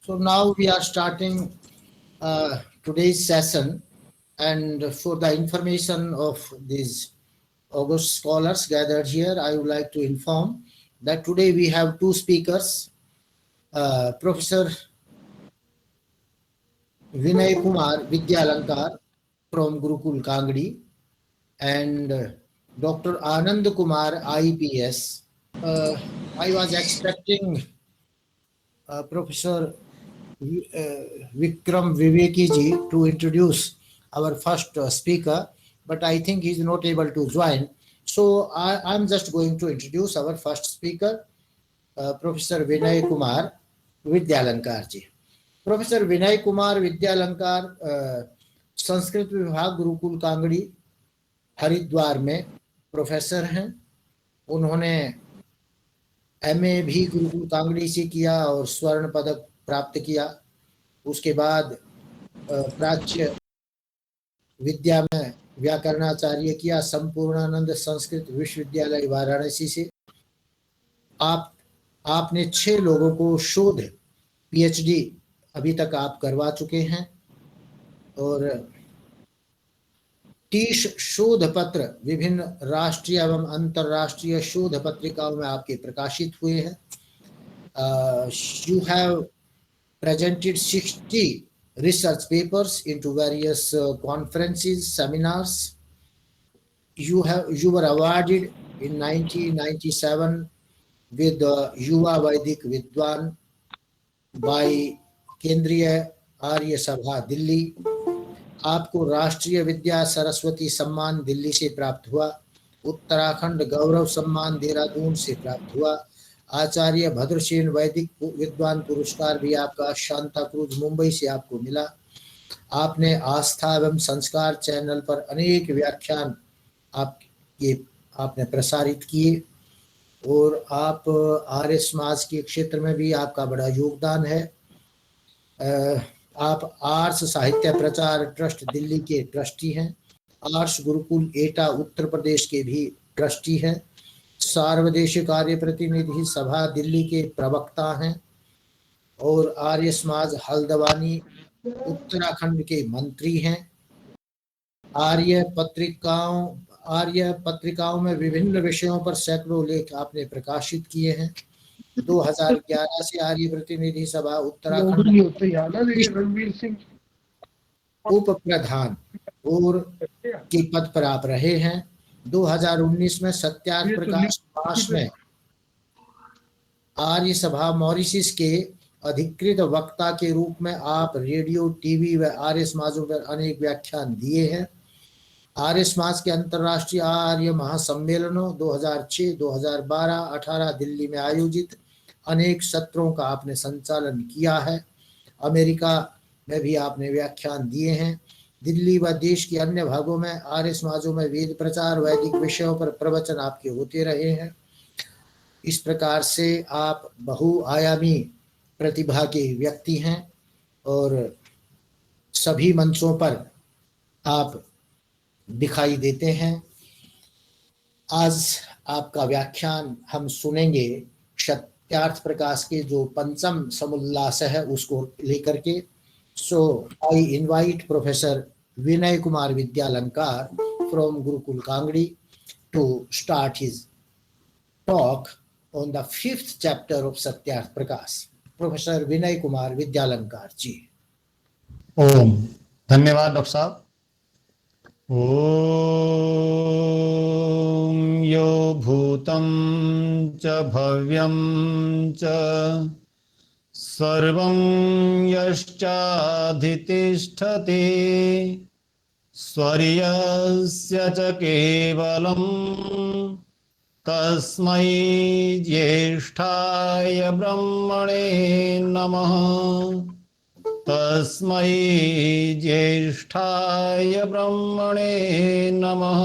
So now we are starting today's session, and for the information of these August scholars gathered here, I would like to inform that today we have two speakers, Professor Vinay Kumar Vidyalankar from Gurukul Kangdi and Dr. Anand Kumar IPS. I was expecting Professor Vikram Viveki ji to introduce our first speaker, but I think he's not able to join. So I'm just going to introduce our first speaker, Professor Vinay Kumar Vidyalankar ji. Professor Vinay Kumar Vidyalankar Sanskrit विभाग गुरुकुल कांगड़ी हरिद्वार में professor हैं। उन्होंने MA भी गुरुकुल कांगड़ी से किया और स्वर्ण पदक प्राप्त किया। उसके बाद प्राच्य विद्या में व्याकरणाचार्य किया संपूर्णानंद संस्कृत विश्वविद्यालय वाराणसी से। आपने 6 लोगों को शोध पीएचडी अभी तक आप करवा चुके हैं और 30 शोध पत्र विभिन्न राष्ट्रीय एवं अंतरराष्ट्रीय शोध पत्रिकाओं में आपके प्रकाशित हुए हैं। You have presented 60 research papers into various conferences, seminars. You were awarded in 1997 with the Yuva Vaidik Vidwan by केंद्रीय आर्य सभा दिल्ली। आपको राष्ट्रीय विद्या सरस्वती सम्मान दिल्ली से प्राप्त हुआ। उत्तराखंड गौरव सम्मान देहरादून से प्राप्त हुआ। आचार्य भद्रसेन वैदिक विद्वान पुरस्कार भी आपका शांता क्रूज मुंबई से आपको मिला। आपने आस्था एवं संस्कार चैनल पर अनेक व्याख्यान आपने प्रसारित किए और आप आर्य समाज के क्षेत्र में भी आपका बड़ा योगदान है। आप आर्ष साहित्य प्रचार ट्रस्ट दिल्ली के ट्रस्टी हैं। आर्ष गुरुकुल एटा उत्तर प्रदेश के भी ट्रस्टी हैं। सार्वदेशिक कार्य प्रतिनिधि सभा दिल्ली के प्रवक्ता हैं और आर्य समाज हल्द्वानी उत्तराखंड के मंत्री हैं। आर्य पत्रिकाओं में विभिन्न विषयों पर सैकड़ों लेख आपने प्रकाशित किए हैं। 2011 से आर्य प्रतिनिधि सभा उत्तराखंड उप प्रधान और के पद पर आप रहे हैं। 2019 में सत्यार्थ प्रकाश मास में आर्य सभा मॉरिशस के अधिकृत वक्ता के रूप में आप रेडियो, टीवी व आर्य समाजों पर अनेक व्याख्यान दिए हैं। आर्य समाज के अंतर्राष्ट्रीय आर्य महासम्मेलनों 2006, 2012, 18 दिल्ली में आयोजित अनेक सत्रों का आपने संचालन किया है। अमेरिका में भी आपने व्याख्यान दिए हैं। दिल्ली व देश के अन्य भागों में आर्य समाजों में वेद प्रचार, वैदिक विषयों पर प्रवचन आपके होते रहे हैं। इस प्रकार से आप बहुआयामी प्रतिभा के व्यक्ति हैं और सभी मंचों पर आप दिखाई देते हैं। आज आपका व्याख्यान हम सुनेंगे सत्यार्थ प्रकाश के जो पंचम समुल्लास है उसको लेकर के। So I invite professor Vinay Kumar Vidyalankar from Gurukul Kangri to start his talk on the 5th chapter of Satyarth Prakash. Professor Vinay Kumar Vidyalankar ji. ओम। धन्यवाद डॉक्टर साहब। ओम यो भूतं च भव्यं च सर्वं यश्चाधितिष्ठति स्वर्यस्य च केवलं तस्मै ज्येष्ठाय ब्रह्मणे नमः। तस्मै ज्येष्ठाय ब्रह्मणे नमः।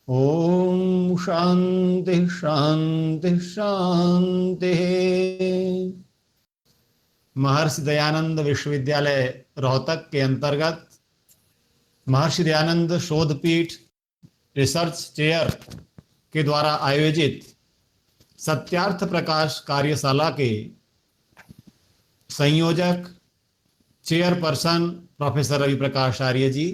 ओम शांति शांति शांति। महर्षि दयानंद विश्वविद्यालय रोहतक के अंतर्गत महर्षि दयानंद शोधपीठ रिसर्च चेयर के द्वारा आयोजित सत्यार्थ प्रकाश कार्यशाला के संयोजक चेयरपर्सन प्रोफेसर रवि प्रकाश आर्य जी,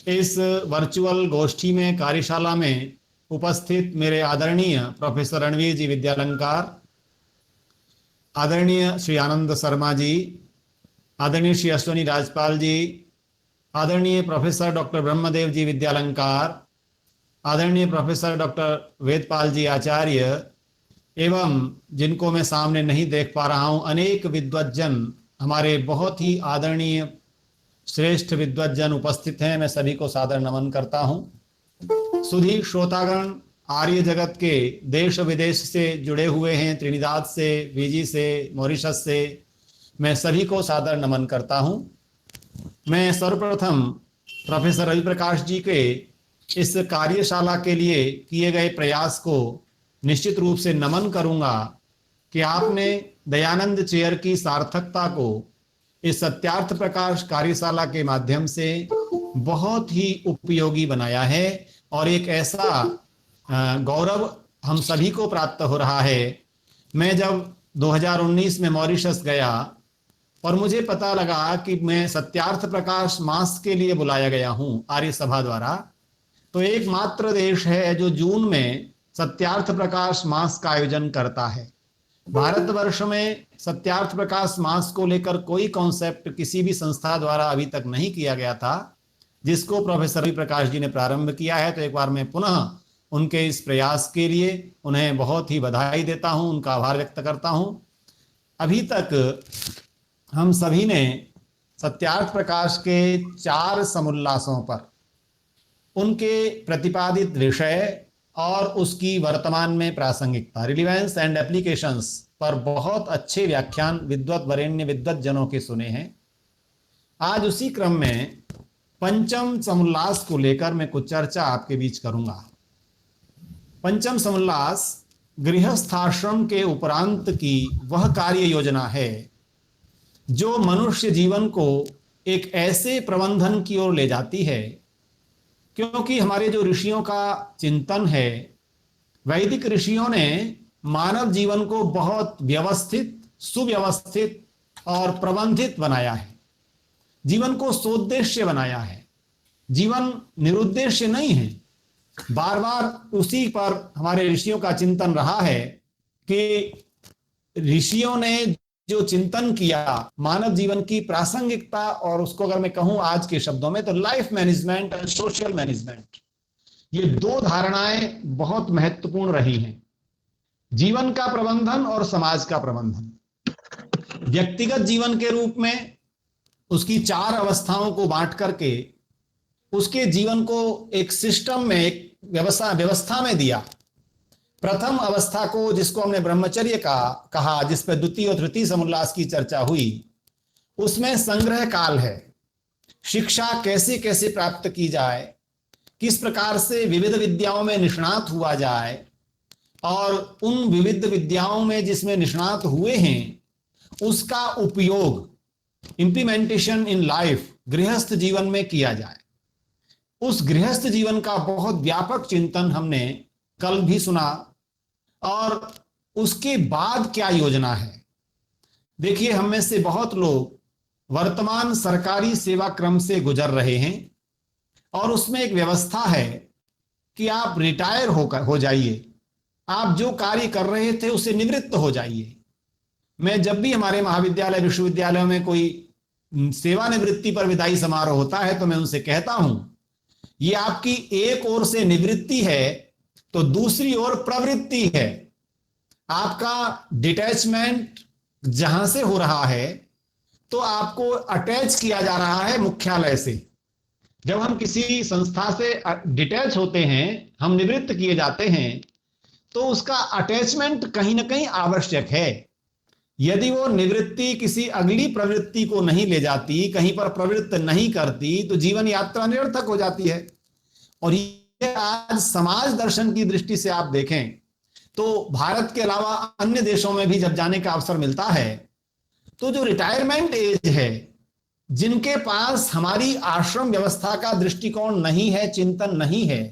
इस वर्चुअल गोष्ठी में कार्यशाला में उपस्थित मेरे आदरणीय प्रोफेसर रणवीर जी विद्यालंकार, आदरणीय श्री आनंद शर्मा जी, आदरणीय श्री अश्विनी राजपाल जी, आदरणीय प्रोफेसर डॉक्टर ब्रह्मदेव जी विद्यालंकार, आदरणीय प्रोफेसर डॉक्टर वेदपाल जी आचार्य, एवं जिनको मैं सामने नहीं देख पा रहा हूं, अनेक विद्वज्जन, हमारे बहुत ही आदरणीय श्रेष्ठ विद्वज्जन उपस्थित हैं। मैं सभी को सादर नमन करता हूं। सुधी श्रोतागण, आर्य जगत के देश विदेश से जुड़े हुए हैं, त्रिनिदाद से, फिजी से, मॉरिशस से, मैं सभी को सादर नमन करता हूं। मैं सर्वप्रथम प्रोफेसर रवि प्रकाश जी के इस कार्यशाला के लिए किए गए प्रयास को निश्चित रूप से नमन करूंगा कि आपने दयानंद चेयर की सार्थकता को इस सत्यार्थ प्रकाश कार्यशाला के माध्यम से बहुत ही उपयोगी बनाया है और एक ऐसा गौरव हम सभी को प्राप्त हो रहा है। मैं जब 2019 में मॉरिशस गया और मुझे पता लगा कि मैं सत्यार्थ प्रकाश मास के लिए बुलाया गया हूं आर्य सभा द्वारा, तो एकमात्र देश है जो जून में सत्यार्थ प्रकाश मास का आयोजन करता है। भारतवर्ष में सत्यार्थ प्रकाश मास को लेकर कोई कॉन्सेप्ट किसी भी संस्था द्वारा अभी तक नहीं किया गया था, जिसको प्रोफेसर रवि प्रकाश जी ने प्रारंभ किया है। तो एक बार मैं पुनः उनके इस प्रयास के लिए उन्हें बहुत ही बधाई देता हूं, उनका आभार व्यक्त करता हूं। अभी तक हम सभी ने सत्यार्थ प्रकाश के 4 समुल्लासों पर, उनके प्रतिपादित विषय और उसकी वर्तमान में प्रासंगिकता, रिलीवेंस एंड एप्लीकेशंस पर बहुत अच्छे व्याख्यान विद्वत वरेण्य विद्वत जनों के सुने हैं। आज उसी क्रम में पंचम समुल्लास को लेकर मैं कुछ चर्चा आपके बीच करूंगा। पंचम समुल्लास गृहस्थाश्रम के उपरांत की वह कार्य योजना है जो मनुष्य जीवन को एक ऐसे प्रबंधन की ओर ले जाती है, क्योंकि हमारे जो ऋषियों का चिंतन है, वैदिक ऋषियों ने मानव जीवन को बहुत व्यवस्थित, सुव्यवस्थित और प्रबंधित बनाया है। जीवन को सोद्देश्य बनाया है। जीवन निरुद्देश्य नहीं है। बार बार उसी पर हमारे ऋषियों का चिंतन रहा है कि ऋषियों ने जो चिंतन किया मानव जीवन की प्रासंगिकता, और उसको अगर मैं कहूं आज के शब्दों में तो लाइफ मैनेजमेंट और सोशल मैनेजमेंट, ये 2 धारणाएं बहुत महत्वपूर्ण रही हैं। जीवन का प्रबंधन और समाज का प्रबंधन। व्यक्तिगत जीवन के रूप में उसकी 4 अवस्थाओं को बांट करके उसके जीवन को एक सिस्टम में, एक व्यवस्था में दिया। प्रथम अवस्था को, जिसको हमने ब्रह्मचर्य का कहा, जिस पर द्वितीय और तृतीय समुल्लास की चर्चा हुई, उसमें संग्रह काल है। शिक्षा कैसे कैसे प्राप्त की जाए, किस प्रकार से विविध विद्याओं में निष्णात हुआ जाए, और उन विविध विद्याओं में जिसमें निष्णात हुए हैं उसका उपयोग, इंप्लीमेंटेशन इन लाइफ, गृहस्थ जीवन में किया जाए। उस गृहस्थ जीवन का बहुत व्यापक चिंतन हमने कल भी सुना। और उसके बाद क्या योजना है? देखिए, हम में से बहुत लोग वर्तमान सरकारी सेवा क्रम से गुजर रहे हैं और उसमें एक व्यवस्था है कि आप रिटायर हो जाइए, आप जो कार्य कर रहे थे उससे निवृत्त हो जाइए। मैं जब भी हमारे महाविद्यालय विश्वविद्यालयों में कोई सेवानिवृत्ति पर विदाई समारोह होता है तो मैं उनसे कहता हूं, ये आपकी एक ओर से निवृत्ति है तो दूसरी ओर प्रवृत्ति है। आपका डिटैचमेंट जहां से हो रहा है तो आपको अटैच किया जा रहा है मुख्यालय से। जब हम किसी संस्था से डिटैच होते हैं, हम निवृत्त किए जाते हैं, तो उसका अटैचमेंट कहीं ना कहीं आवश्यक है। यदि वो निवृत्ति किसी अगली प्रवृत्ति को नहीं ले जाती, कहीं पर प्रवृत्त नहीं करती, तो जीवन यात्रा निरर्थक हो जाती है। और ये आज समाज दर्शन की दृष्टि से आप देखें तो भारत के अलावा अन्य देशों में भी जब जाने का अवसर मिलता है तो जो रिटायरमेंट एज है, जिनके पास हमारी आश्रम व्यवस्था का दृष्टिकोण नहीं है, चिंतन नहीं है,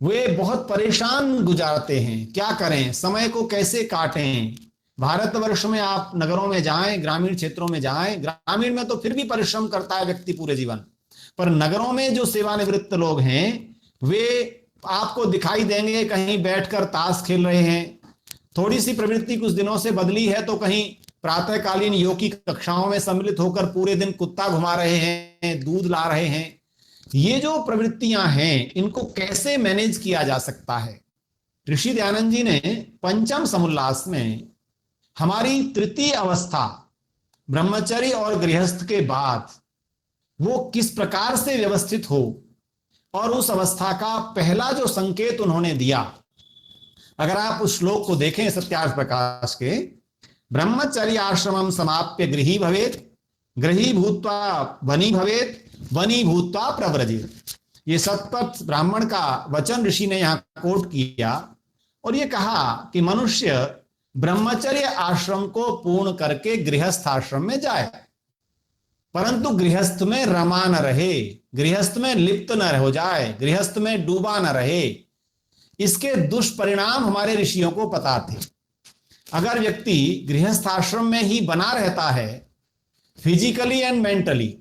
वे बहुत परेशान गुजारते हैं। क्या करें, समय को कैसे काटें, भारतवर्ष में आप नगरों में जाएं, ग्रामीण क्षेत्रों में जाएं, ग्रामीण में तो फिर भी परिश्रम करता है व्यक्ति पूरे जीवन, पर नगरों में जो सेवानिवृत्त लोग हैं वे आपको दिखाई देंगे कहीं बैठकर ताश खेल रहे हैं। थोड़ी सी प्रवृत्ति कुछ दिनों से बदली है तो कहीं प्रातःकालीन योग की कक्षाओं में सम्मिलित होकर पूरे दिन कुत्ता घुमा रहे हैं, दूध ला रहे हैं। ये जो प्रवृत्तियां हैं इनको कैसे मैनेज किया जा सकता है? ऋषि दयानंद जी ने पंचम समुल्लास में हमारी तृतीय अवस्था ब्रह्मचर्य और गृहस्थ के बाद वो किस प्रकार से व्यवस्थित हो और उस अवस्था का पहला जो संकेत उन्होंने दिया, अगर आप उस श्लोक को देखें सत्यार्थ प्रकाश के, ब्रह्मचर्य आश्रमम समाप्य गृही भवेत, गृही भूत्वा वनी भवेत, वनी भूत्वा प्रव्रजेत। ये सतपथ ब्राह्मण का वचन ऋषि ने यहां कोट किया और ये कहा कि मनुष्य ब्रह्मचर्य आश्रम को पूर्ण करके गृहस्थ आश्रम में जाए, परंतु गृहस्थ में रमा न रहे, गृहस्थ में लिप्त न हो जाए, गृहस्थ में डूबा न रहे। इसके दुष्परिणाम हमारे ऋषियों को पता थे। अगर व्यक्ति गृहस्थ आश्रम में ही बना रहता है फिजिकली एंड मेंटली,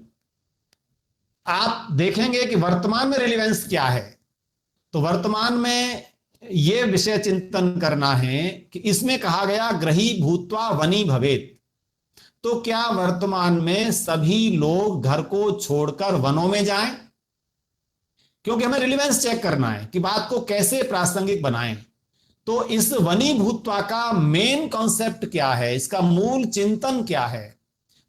आप देखेंगे कि वर्तमान में रिलेवेंस क्या है। तो वर्तमान में यह विषय चिंतन करना है कि इसमें कहा गया ग्रही भूत्वा वनी भवेत, तो क्या वर्तमान में सभी लोग घर को छोड़कर वनों में जाएं? क्योंकि हमें रिलेवेंस चेक करना है कि बात को कैसे प्रासंगिक बनाएं। तो इस वनी भूत्वा का मेन कॉन्सेप्ट क्या है, इसका मूल चिंतन क्या है?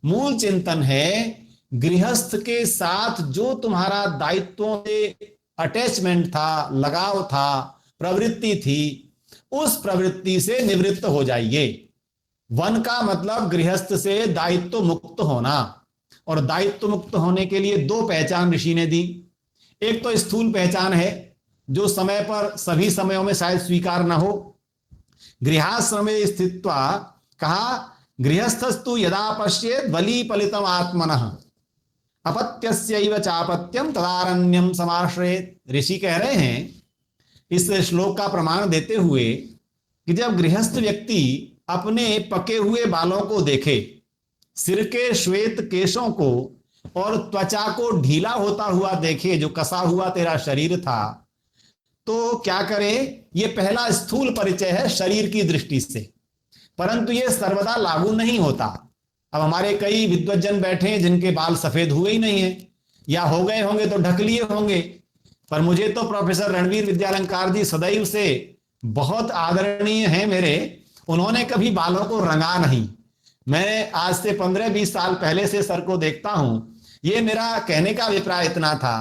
मूल चिंतन है गृहस्थ के साथ जो तुम्हारा दायित्वों से अटैचमेंट था, लगाव था, प्रवृत्ति थी, उस प्रवृत्ति से निवृत्त हो जाइए। वन का मतलब गृहस्थ से दायित्व मुक्त होना, और दायित्व मुक्त होने के लिए दो पहचान ऋषि ने दी। एक तो स्थूल पहचान है जो समय पर सभी समयों में शायद स्वीकार न हो। गृहाश्रमे स्थित्वा कहा गृहस्थस्तु यदा पश्येत बली पलितम आत्मनः अपत्यस्यैव चापत्यम तदारण्यम समाश्रयेत। ऋषि कह रहे हैं इस श्लोक का प्रमाण देते हुए कि जब गृहस्थ व्यक्ति अपने पके हुए बालों को देखे, सिर के श्वेत केशों को और त्वचा को ढीला होता हुआ देखे, जो कसा हुआ तेरा शरीर था, तो क्या करे? ये पहला स्थूल परिचय है शरीर की दृष्टि से, परंतु ये सर्वदा लागू नहीं होता। अब हमारे कई विद्वज्जन बैठे हैं जिनके बाल सफेद हुए ही नहीं है, या हो गए होंगे तो ढक लिए होंगे, पर मुझे तो प्रोफेसर रणवीर विद्यालंकार जी सदैव से बहुत आदरणीय हैं मेरे। उन्होंने कभी बालों को रंगा नहीं। मैं आज से 15-20 साल पहले से सर को देखता हूं। ये मेरा कहने का अभिप्राय इतना था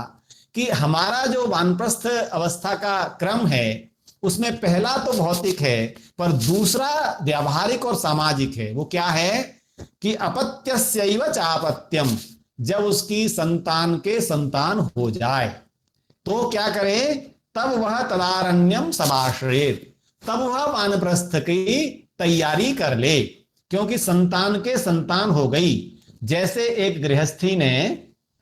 कि हमारा जो वानप्रस्थ अवस्था का क्रम है उसमें पहला तो भौतिक है, पर दूसरा व्यावहारिक और सामाजिक है। वो क्या है कि अपत्यस्यैव चापत्यम, जब उसकी संतान के संतान हो जाए तो क्या करे? तब वह तदारण्यम समाश्रयेत, तब वह वानप्रस्थ की तैयारी कर ले, क्योंकि संतान के संतान हो गई। जैसे एक गृहस्थी ने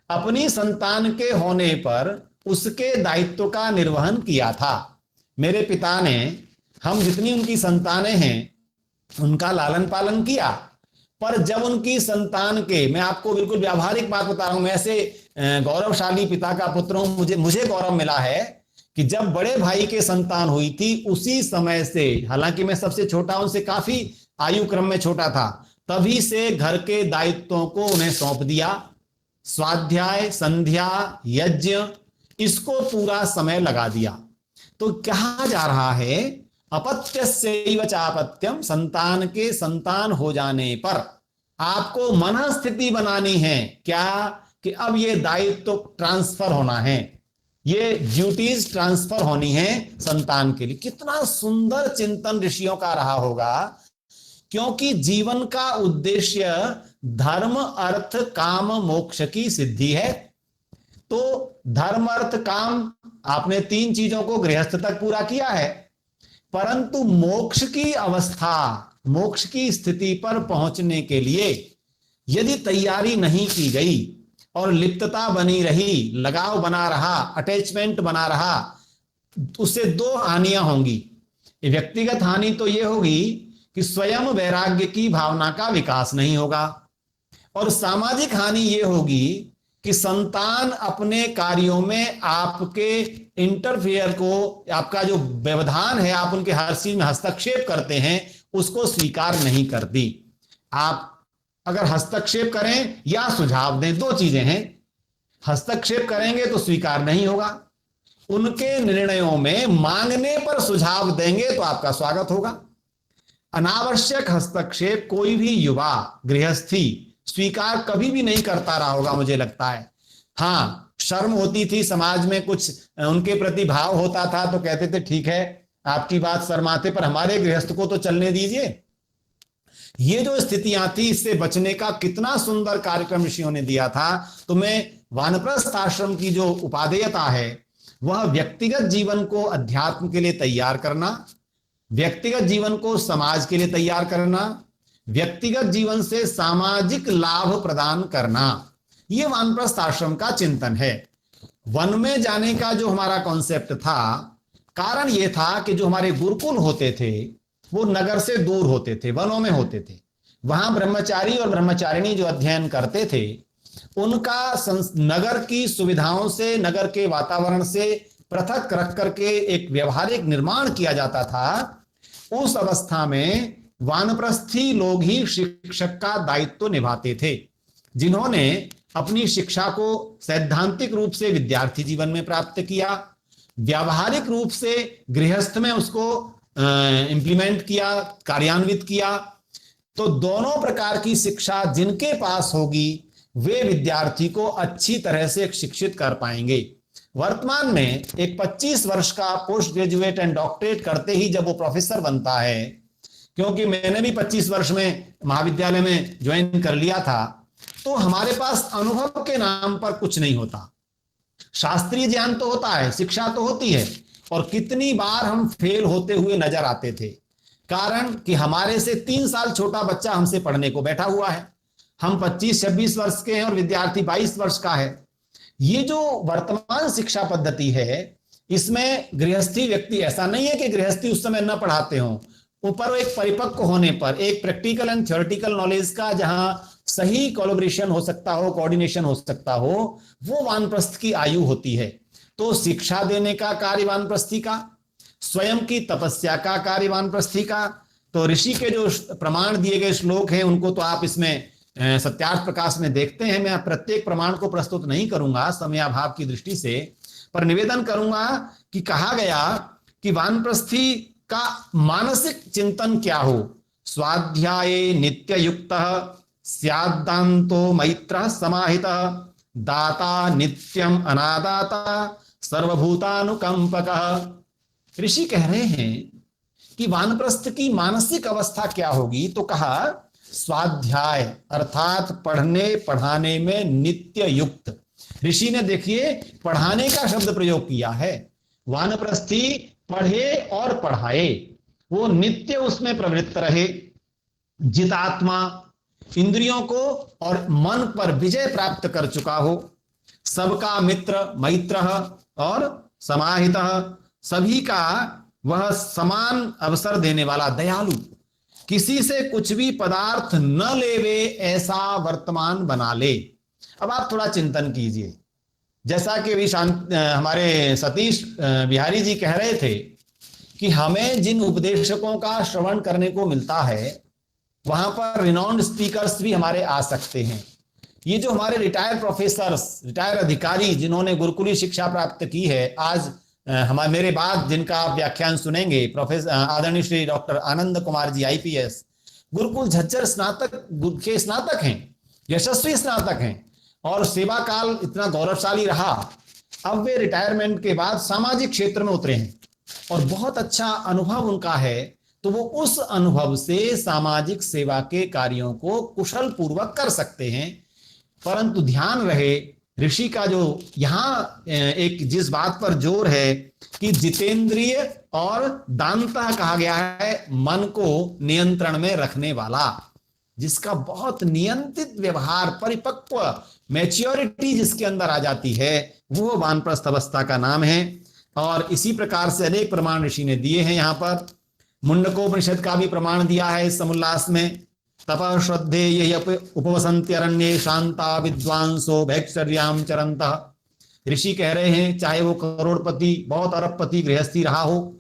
अपनी संतान के होने पर उसके दायित्व का निर्वहन किया था। मेरे पिता ने, हम जितनी उनकी संतानें हैं उनका लालन पालन किया, पर जब उनकी संतान के, मैं आपको बिल्कुल व्यावहारिक बात बता रहा हूं, मैं ऐसे गौरवशाली पिता का पुत्र हूं, मुझे गौरव मिला है कि जब बड़े भाई के संतान हुई थी उसी समय से, हालांकि मैं सबसे छोटा, उनसे काफी आयु क्रम में छोटा था, तभी से घर के दायित्वों को उन्हें सौंप दिया। स्वाध्याय, संध्या, यज्ञ, इसको पूरा समय लगा दिया। तो कहा जा रहा है अपत्यस्यैव चापत्यम, संतान के संतान हो जाने पर आपको मन स्थिति बनानी है क्या कि अब ये दायित्व ट्रांसफर होना है, ये ड्यूटीज ट्रांसफर होनी है संतान के लिए। कितना सुंदर चिंतन ऋषियों का रहा होगा, क्योंकि जीवन का उद्देश्य धर्म अर्थ काम मोक्ष की सिद्धि है। तो धर्म अर्थ काम आपने 3 चीजों को गृहस्थ तक पूरा किया है, परंतु मोक्ष की अवस्था, मोक्ष की स्थिति पर पहुंचने के लिए यदि तैयारी नहीं की गई और लिप्तता बनी रही, लगाव बना रहा, अटैचमेंट बना रहा, उससे 2 हानियां होंगी। व्यक्तिगत हानि तो यह होगी कि स्वयं वैराग्य की भावना का विकास नहीं होगा, और सामाजिक हानि यह होगी कि संतान अपने कार्यों में आपके इंटरफेयर को, आपका जो व्यवधान है, आप उनके हर चीज में हस्तक्षेप करते हैं, उसको स्वीकार नहीं करती। आप अगर हस्तक्षेप करें या सुझाव दें, दो चीजें हैं। हस्तक्षेप करेंगे तो स्वीकार नहीं होगा, उनके निर्णयों में मांगने पर सुझाव देंगे तो आपका स्वागत होगा। अनावश्यक हस्तक्षेप कोई भी युवा गृहस्थी स्वीकार कभी भी नहीं करता रहा होगा, मुझे लगता है। हाँ, शर्म होती थी, समाज में कुछ उनके प्रति भाव होता था तो कहते थे ठीक है आपकी बात शर्माते, पर हमारे गृहस्थ को तो चलने दीजिए। ये जो स्थितियां थी, इससे बचने का कितना सुंदर कार्यक्रम ऋषियों ने दिया था। तो मैं वानप्रस्थ आश्रम की जो उपादेयता है, वह व्यक्तिगत जीवन को अध्यात्म के लिए तैयार करना, व्यक्तिगत जीवन को समाज के लिए तैयार करना, व्यक्तिगत जीवन से सामाजिक लाभ प्रदान करना, यह वानप्रस्थ आश्रम का चिंतन है। वन में जाने का जो हमारा कॉन्सेप्ट था, कारण यह था कि जो हमारे गुरुकुल होते थे वो नगर से दूर होते थे, वनों में होते थे। वहां ब्रह्मचारी और ब्रह्मचारिणी जो अध्ययन करते थे, उनका नगर की सुविधाओं से, नगर के वातावरण से पृथक रख करके एक व्यवहारिक निर्माण किया जाता था। उस अवस्था में वानप्रस्थी लोग ही शिक्षक का दायित्व निभाते थे, जिन्होंने अपनी शिक्षा को सैद्धांतिक रूप से विद्यार्थी जीवन में प्राप्त किया, व्यावहारिक रूप से गृहस्थ में उसको इंप्लीमेंट किया, कार्यान्वित किया। तो दोनों प्रकार की शिक्षा जिनके पास होगी वे विद्यार्थी को अच्छी तरह से शिक्षित कर पाएंगे। वर्तमान में एक 25 वर्ष का पोस्ट ग्रेजुएट एंड डॉक्टरेट करते ही जब वो प्रोफेसर बनता है, क्योंकि मैंने भी 25 वर्ष में महाविद्यालय में ज्वाइन कर लिया था, तो हमारे पास अनुभव के नाम पर कुछ नहीं होता। शास्त्रीय ज्ञान तो होता है, शिक्षा तो होती है, और कितनी बार हम फेल होते हुए नजर आते थे, कारण कि हमारे से 3 साल छोटा बच्चा हमसे पढ़ने को बैठा हुआ है। हम 25-26 वर्ष के हैं और विद्यार्थी 22 वर्ष का है। ये जो वर्तमान शिक्षा पद्धति है, इसमें गृहस्थी व्यक्ति, ऐसा नहीं है कि गृहस्थी उस समय न पढ़ाते हों, ऊपर एक परिपक्व होने पर एक प्रैक्टिकल एंड थ्योरेटिकल नॉलेज का जहां सही कोलैबोरेशन हो सकता हो, कोऑर्डिनेशन हो सकता हो, वो वानप्रस्थ की आयु होती है। तो शिक्षा देने का कार्य वानप्रस्थी का, स्वयं की तपस्या का कार्य वानप्रस्थी का। तो ऋषि के जो प्रमाण दिए गए श्लोक हैं, उनको तो आप इसमें सत्यार्थ प्रकाश में देखते हैं। मैं प्रत्येक प्रमाण को प्रस्तुत नहीं करूंगा समयाभाव की दृष्टि से, पर निवेदन करूंगा कि कहा गया कि वानप्रस्थी का मानसिक चिंतन क्या हो। स्वाध्याये नित्य युक्त स्यादांतो मैत्र समाहितः, दाता नित्यम अनादाता सर्वभूतानुकंपकः। ऋषि कह रहे हैं कि वानप्रस्थ की मानसिक अवस्था क्या होगी, तो कहा स्वाध्याय अर्थात पढ़ने पढ़ाने में नित्य युक्त। ऋषि ने देखिए पढ़ाने का शब्द प्रयोग किया है। वानप्रस्थी पढ़े और पढ़ाए, वो नित्य उसमें प्रवृत्त रहे, जितात्मा, इंद्रियों को और मन पर विजय प्राप्त कर चुका हो, सबका मित्र मैत्र और समाहितः, सभी का वह समान अवसर देने वाला दयालु, किसी से कुछ भी पदार्थ न लेवे ऐसा वर्तमान बना ले। अब आप थोड़ा चिंतन कीजिए, जैसा कि अभी हमारे सतीश बिहारी जी कह रहे थे कि हमें जिन उपदेशकों का श्रवण करने को मिलता है, वहां पर रिनाउंड स्पीकर्स भी हमारे आ सकते हैं। ये जो हमारे रिटायर्ड प्रोफेसर्स, रिटायर्ड अधिकारी जिन्होंने गुरुकुली शिक्षा प्राप्त की है, आज हमारे मेरे बाद जिनका आप व्याख्यान सुनेंगे, प्रोफेसर आदरणीय श्री डॉक्टर आनंद कुमार जी IPS, गुरुकुल झज्जर स्नातक के स्नातक हैं, यशस्वी स्नातक हैं, और सेवा काल इतना गौरवशाली रहा। अब वे रिटायरमेंट के बाद सामाजिक क्षेत्र में उतरे हैं और बहुत अच्छा अनुभव उनका है। तो वो उस अनुभव से सामाजिक सेवा के कार्यों को कुशल पूर्वक कर सकते हैं। परंतु ध्यान रहे, ऋषि का जो यहाँ एक जिस बात पर जोर है कि जितेंद्रिय और दांता कहा गया है, मन को नियंत्रण में रखने वाला, जिसका बहुत नियंत्रित व्यवहार, परिपक्व मैच्योरिटी जिसके अंदर आ जाती है, वो वानप्रस्थ अवस्था का नाम है। और इसी प्रकार से अनेक प्रमाण ऋषि ने दिए हैं यहाँ पर। मुंडकोपनिषद का भी प्रमाण दिया है इस समुल्लास में। तपः श्रद्धे ये उपवसन्त्यरण्ये शांता विद्वांसो भैक्षर्याम चरन्तः। ऋषि कह रहे हैं चाहे वो करोड़पति बहुत अरबपति गृहस्थी रहा हो,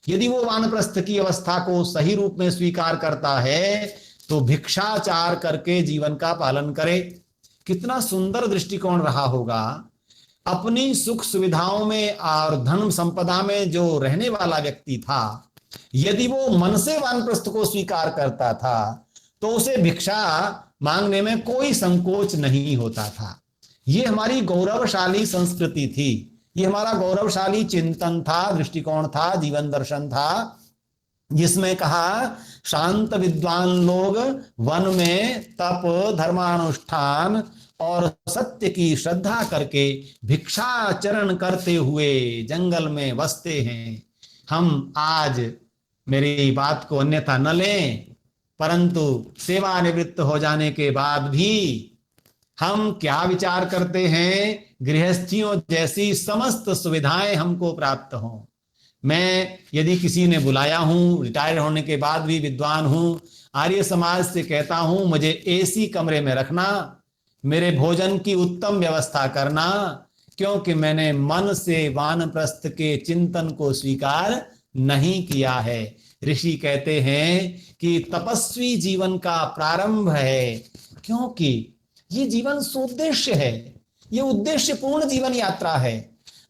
यदि वो वानप्रस्थ की अवस्था को सही रूप में स्वीकार करता है तो भिक्षाचार करके जीवन का पालन करे। कितना सुंदर दृष्टिकोण रहा होगा। अपनी सुख सुविधाओं में और धन संपदा में जो रहने वाला व्यक्ति था, यदि वो मन से वानप्रस्थ को स्वीकार करता था तो उसे भिक्षा मांगने में कोई संकोच नहीं होता था। ये हमारी गौरवशाली संस्कृति थी, ये हमारा गौरवशाली चिंतन था, दृष्टिकोण था, जीवन दर्शन था, जिसमें कहा शांत विद्वान लोग वन में तप धर्मानुष्ठान और सत्य की श्रद्धा करके भिक्षाचरण करते हुए जंगल में बसते हैं। हम आज, मेरी बात को अन्यथा न लें, परंतु सेवानिवृत्त हो जाने के बाद भी हम क्या विचार करते हैं, गृहस्थियों जैसी समस्त सुविधाएं हमको प्राप्त हों। मैं यदि किसी ने बुलाया हूं, रिटायर होने के बाद भी विद्वान हूं, आर्य समाज से कहता हूं मुझे एसी कमरे में रखना, मेरे भोजन की उत्तम व्यवस्था करना, क्योंकि मैंने मन से वानप्रस्थ के चिंतन को स्वीकार नहीं किया है। ऋषि कहते हैं कि तपस्वी जीवन का प्रारंभ है, क्योंकि ये जीवन सुउद्देश्य है, ये उद्देश्यपूर्ण जीवन यात्रा है।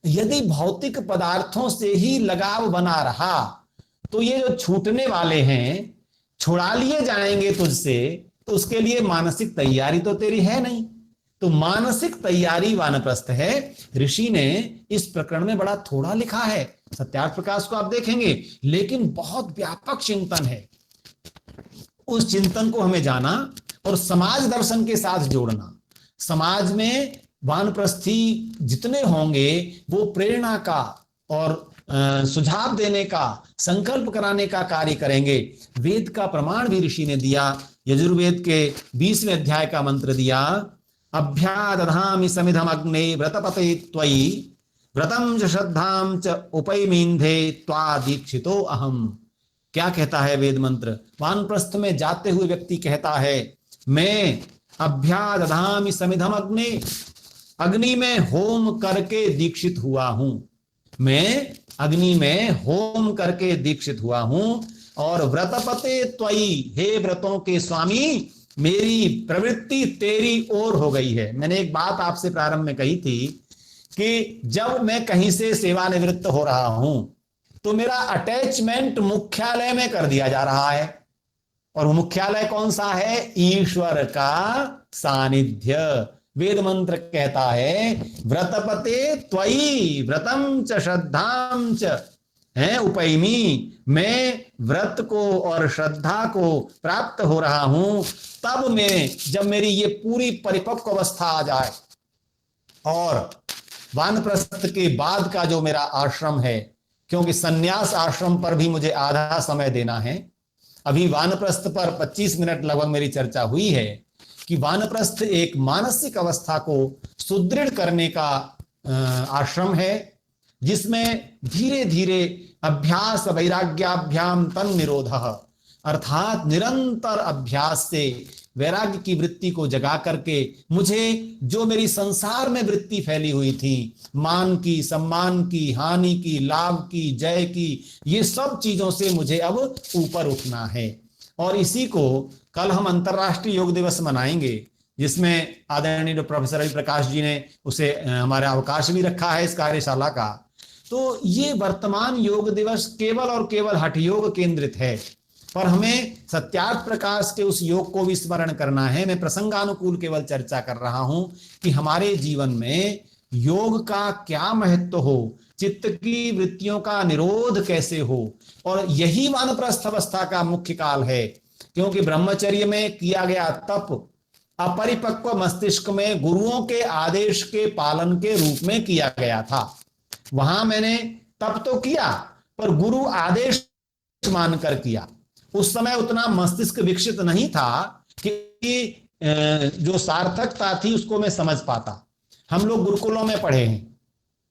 यदि भौतिक पदार्थों से ही लगाव बना रहा तो ये जो छूटने वाले हैं, छुड़ा लिए जाएंगे तुझसे, तो उसके लिए मानसिक तैयारी तो तेरी है नहीं। तो मानसिक तैयारी वानप्रस्थ है। ऋषि ने इस प्रकरण में बड़ा थोड़ा लिखा है, सत्यार्थ प्रकाश को आप देखेंगे, लेकिन बहुत व्यापक चिंतन है। उस चिंतन को हमें जाना और समाज दर्शन के साथ जोड़ना। समाज में वानप्रस्थी जितने होंगे वो प्रेरणा का और सुझाव देने का, संकल्प कराने का कार्य करेंगे। वेद का प्रमाण भी ऋषि ने दिया। यजुर्वेद के 20वें अध्याय का मंत्र दिया, अभ्यादधामि समिधम अग्ने व्रतपते त्वयि व्रतम च श्रद्धाम च उपैमीन्धे त्वा दीक्षितो अहम। क्या कहता है वेद मंत्र? वानप्रस्थ में जाते हुए व्यक्ति कहता है, मैं अभ्यादधामि समिधम अग्ने, अग्नि में होम करके दीक्षित हुआ हूं। मैं अग्नि में होम करके दीक्षित हुआ हूं। और व्रतपते त्वयि, हे व्रतों के स्वामी, मेरी प्रवृत्ति तेरी ओर हो गई है। मैंने एक बात आपसे प्रारंभ में कही थी कि जब मैं कहीं से सेवानिवृत्त हो रहा हूं तो मेरा अटैचमेंट मुख्यालय में कर दिया जा रहा है। और वो मुख्यालय कौन सा है? ईश्वर का सानिध्य। वेद मंत्र कहता है, व्रतपते त्वयि व्रतम च श्रद्धाम च है उपैमी, मैं व्रत को और श्रद्धा को प्राप्त हो रहा हूं। तब मैं, जब मेरी ये पूरी परिपक्व अवस्था आ जाए और वानप्रस्थ के बाद का जो मेरा आश्रम है, क्योंकि सन्यास आश्रम पर भी मुझे आधा समय देना है। अभी वानप्रस्थ पर 25 मिनट लगभग मेरी चर्चा हुई है कि वानप्रस्थ एक मानसिक अवस्था को सुदृढ़ करने का आश्रम है, जिसमें धीरे धीरे अभ्यास वैराग्याभ्याम तन निरोधः, अर्थात निरंतर अभ्यास से वैराग्य की वृत्ति को जगा करके मुझे जो मेरी संसार में वृत्ति फैली हुई थी, मान की, सम्मान की, हानि की, लाभ की, जय की, ये सब चीजों से मुझे अब ऊपर उठना है। और इसी को कल हम अंतर्राष्ट्रीय योग दिवस मनाएंगे, जिसमें आदरणीय प्रोफेसर रवि प्रकाश जी ने उसे हमारे अवकाश भी रखा है इस कार्यशाला का। तो ये वर्तमान योग दिवस केवल और केवल हठ योग केंद्रित है, पर हमें सत्यार्थ प्रकाश के उस योग को भी स्मरण करना है। मैं प्रसंगानुकूल केवल चर्चा कर रहा हूं कि हमारे जीवन में योग का क्या महत्व हो, चित्त की वृत्तियों का निरोध कैसे हो। और यही वानप्रस्थ अवस्था का मुख्य काल है, क्योंकि ब्रह्मचर्य में किया गया तप अपरिपक्व मस्तिष्क में गुरुओं के आदेश के पालन के रूप में किया गया था। वहां मैंने तप तो किया, पर गुरु आदेश मानकर किया। उस समय उतना मस्तिष्क विकसित नहीं था कि जो सार्थकता थी उसको मैं समझ पाता। हम लोग गुरुकुलों में पढ़े हैं,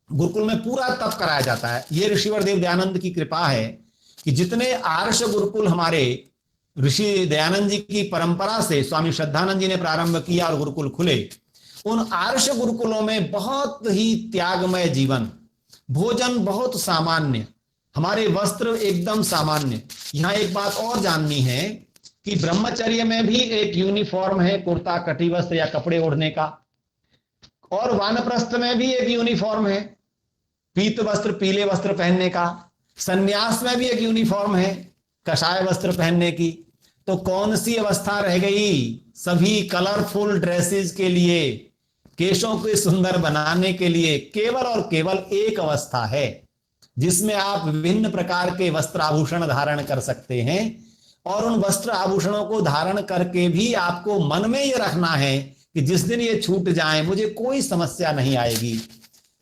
गुरुकुल में पूरा तप कराया जाता है। ये ऋषिवर देव दयानंद की कृपा है। कि जितने आर्ष गुरुकुल हमारे ऋषि दयानंद जी की परंपरा से स्वामी श्रद्धानंद जी ने प्रारंभ किया और गुरुकुल खुले, उन आर्ष गुरुकुलों में बहुत ही त्यागमय जीवन, भोजन बहुत सामान्य, हमारे वस्त्र एकदम सामान्य। यहां एक बात और जाननी है कि ब्रह्मचर्य में भी एक यूनिफॉर्म है, कुर्ता कटी वस्त्र या कपड़े ओढ़ने का, और वानप्रस्थ में भी एक यूनिफॉर्म है, पीत वस्त्र पीले वस्त्र पहनने का। संन्यास में भी एक यूनिफॉर्म है, कषाय वस्त्र पहनने की। तो कौन सी अवस्था रह गई? सभी कलरफुल ड्रेसेस के लिए, केशों को सुंदर बनाने के लिए केवल और केवल एक अवस्था है जिसमें आप विभिन्न प्रकार के वस्त्र आभूषण धारण कर सकते हैं, और उन वस्त्र आभूषणों को धारण करके भी आपको मन में ये रखना है कि जिस दिन ये छूट जाए मुझे कोई समस्या नहीं आएगी।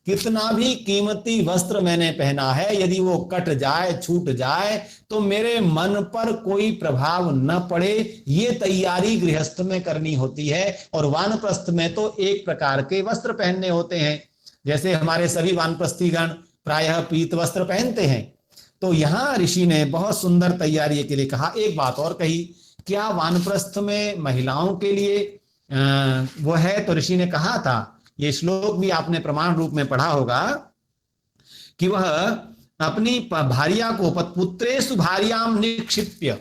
कितना भी कीमती वस्त्र मैंने पहना है, यदि वो कट जाए, छूट जाए, तो मेरे मन पर कोई प्रभाव न पड़े, ये तैयारी गृहस्थ में करनी होती है। और वानप्रस्थ में तो एक प्रकार के वस्त्र पहनने होते हैं, जैसे हमारे सभी वानप्रस्थीगण प्रायः पीत वस्त्र पहनते हैं। तो यहां ऋषि ने बहुत सुंदर तैयारी के लिए कहा। एक बात और कही, क्या वानप्रस्थ में महिलाओं के लिए वो है? तो ऋषि ने कहा था, ये श्लोक भी आपने प्रमाण रूप में पढ़ा होगा, कि वह अपनी भार्या को पुत्रेषु भार्याम निक्षिप्य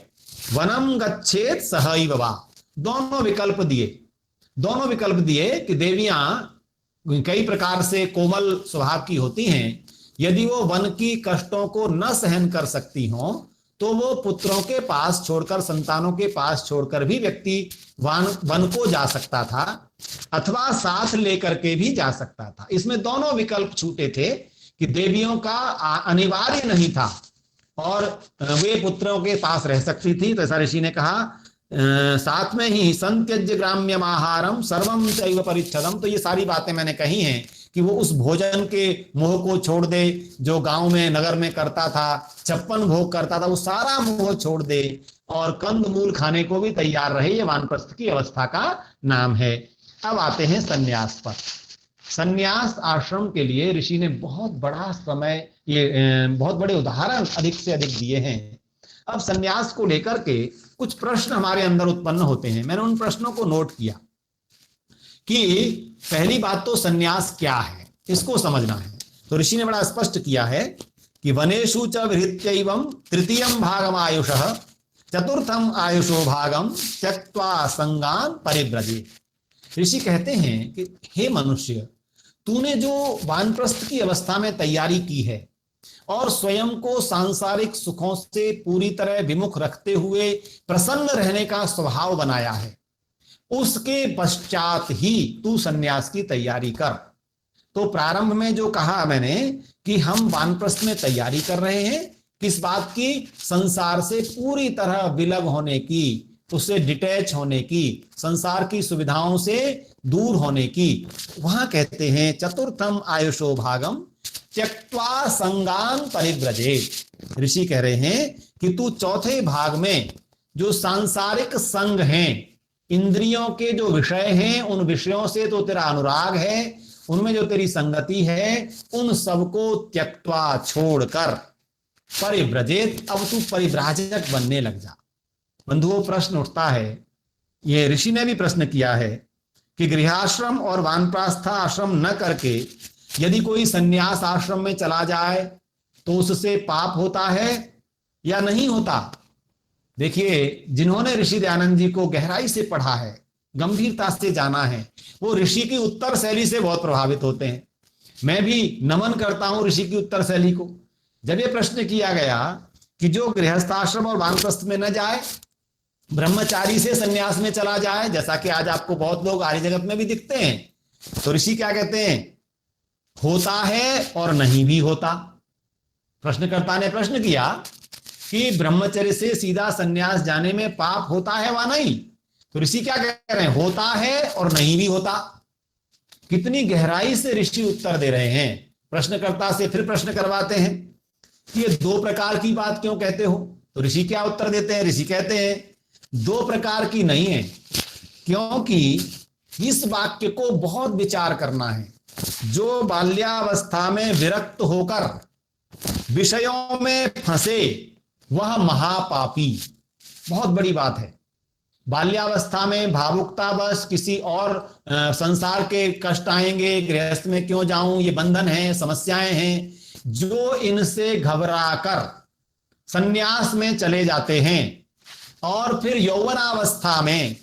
वनम गच्छेत सहैव वा। दोनों विकल्प दिए कि देवियां कई प्रकार से कोमल स्वभाव की होती हैं, यदि वो वन की कष्टों को न सहन कर सकती हों तो वो पुत्रों के पास छोड़कर, संतानों के पास छोड़कर भी व्यक्ति वन को जा सकता था, अथवा साथ लेकर के भी जा सकता था। इसमें दोनों विकल्प छूटे थे कि देवियों का अनिवार्य नहीं था और वे पुत्रों के पास रह सकती थी। तो ऐसा ऋषि ने कहा, साथ में ही संत्यज्य ग्राम्यम आहारम सर्वम चैव परिच्छदम। तो ये सारी बातें मैंने कही हैं कि वो उस भोजन के मोह को छोड़ दे जो गांव में, नगर में करता था, 56 भोग करता था, वो सारा मोह छोड़ दे और कंद मूल खाने को भी तैयार रहे। ये वानप्रस्थ की अवस्था का नाम है। अब आते हैं सन्यास पर। सन्यास आश्रम के लिए ऋषि ने बहुत बड़ा समय, ये बहुत बड़े उदाहरण अधिक से अधिक दिए हैं। अब सन्यास को लेकर के कुछ प्रश्न हमारे अंदर उत्पन्न होते हैं। मैंने उन प्रश्नों को नोट किया कि पहली बात तो सन्यास क्या है, इसको समझना है। तो ऋषि ने बड़ा स्पष्ट किया है कि वनेषु च विहृत्यैवं तृतीयं भागम आयुषः चतुर्थम आयुषो भागम त्यक्त्वा संगान परिव्रजेत्। ऋषि कहते हैं कि हे मनुष्य, तूने जो वानप्रस्थ की अवस्था में तैयारी की है और स्वयं को सांसारिक सुखों से पूरी तरह विमुख रखते हुए प्रसन्न रहने का स्वभाव बनाया है, उसके पश्चात ही तू सन्यास की तैयारी कर। तो प्रारंभ में जो कहा मैंने कि हम वानप्रस्थ में तैयारी कर रहे हैं, किस बात की? संसार से पूरी तरह विलग होने की, उससे डिटैच होने की, संसार की सुविधाओं से दूर होने की। वहां कहते हैं चतुर्थम आयुषो भागम त्यक्त्वा संगान परिव्रजेत्। ऋषि कह रहे हैं कि तू चौथे भाग में जो सांसारिक संग हैं, इंद्रियों के जो विषय हैं, उन विषयों से तो तेरा अनुराग है, उनमें जो तेरी संगति है, उन सबको त्यक्त्वा छोड़कर परिव्रजेत्, अब तू परिव्राजक बनने लग जा। बंधुओं, प्रश्न उठता है, ये ऋषि ने भी प्रश्न किया है कि गृहाश्रम और वानप्रस्थ आश्रम न करके यदि कोई सन्यास आश्रम में चला जाए तो उससे पाप होता है या नहीं होता? देखिए, जिन्होंने ऋषि दयानंद जी को गहराई से पढ़ा है, गंभीरता से जाना है, वो ऋषि की उत्तर शैली से बहुत प्रभावित होते हैं। मैं भी नमन करता हूं ऋषि की उत्तर शैली को। जब ये प्रश्न किया गया कि जो गृहस्थाश्रम और वानप्रस्थ में न जाए, ब्रह्मचारी से सन्यास में चला जाए, जैसा कि आज आपको बहुत लोग आर्य जगत में भी दिखते हैं, तो ऋषि क्या कहते हैं? होता है और नहीं भी होता। प्रश्नकर्ता ने प्रश्न किया कि ब्रह्मचर्य से सीधा सन्यास जाने में पाप होता है वा नहीं? तो ऋषि क्या कह रहे हैं? होता है और नहीं भी होता। कितनी गहराई से ऋषि उत्तर दे रहे हैं। प्रश्नकर्ता से फिर प्रश्न करवाते हैं कि ये दो प्रकार की बात क्यों कहते हो? तो ऋषि क्या उत्तर देते हैं? ऋषि कहते हैं दो प्रकार की नहीं है, क्योंकि इस वाक्य को बहुत विचार करना है। जो बाल्यावस्था में विरक्त होकर विषयों में फंसे वह महापापी। बहुत बड़ी बात है। बाल्यावस्था में भावुकतावश किसी और संसार के कष्ट आएंगे, गृहस्थ में क्यों जाऊं, ये बंधन है, समस्याएं हैं, जो इनसे घबराकर संन्यास में चले जाते हैं और फिर यौवनावस्था में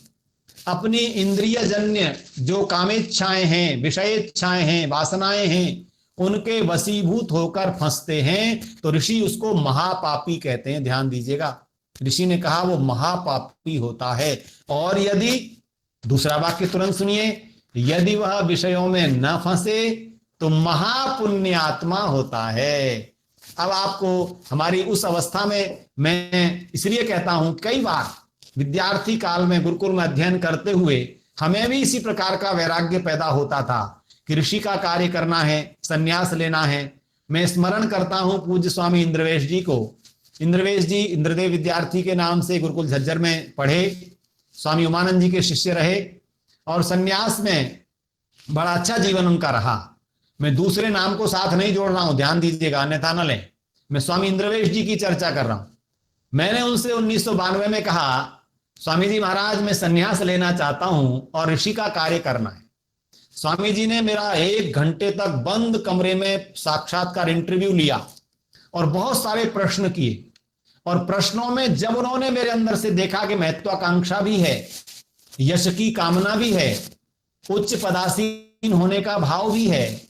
अपनी इंद्रियजन्य जो कामेच्छाएं हैं, विषयेच्छाएं हैं, वासनाएं हैं, उनके वशीभूत होकर फंसते हैं, तो ऋषि उसको महापापी कहते हैं। ध्यान दीजिएगा, ऋषि ने कहा वो महापापी होता है। और यदि, दूसरा वाक्य तुरंत सुनिए, यदि वह विषयों में न फंसे तो महापुण्यात्मा होता है। अब आपको हमारी उस अवस्था में, मैं इसलिए कहता हूं, कई बार विद्यार्थी काल में गुरुकुल में अध्ययन करते हुए हमें भी इसी प्रकार का वैराग्य पैदा होता था कि ऋषि का कार्य करना है, संन्यास लेना है। मैं स्मरण करता हूं पूज्य स्वामी इंद्रवेश जी को। इंद्रवेश जी इंद्रदेव विद्यार्थी के नाम से गुरुकुल झज्जर में पढ़े, स्वामी उमानंद जी के शिष्य रहे और संन्यास में बड़ा अच्छा जीवन उनका रहा। मैं दूसरे नाम को साथ नहीं जोड़ रहा हूं, ध्यान दीजिएगा, अन्यथा न लें। मैं स्वामी इंद्रवेश जी की चर्चा कर रहा हूं। मैंने उनसे 1992 में कहा, स्वामी जी महाराज मैं संन्यास लेना चाहता हूं और ऋषि का कार्य करना है। स्वामी जी ने मेरा 1 घंटे तक बंद कमरे में साक्षात्कार इंटरव्यू लिया और बहुत सारे प्रश्न किए। और प्रश्नों में जब उन्होंने मेरे अंदर से देखा कि महत्वाकांक्षा भी है, यश की कामना भी है, उच्च पदासीन होने का भाव भी है,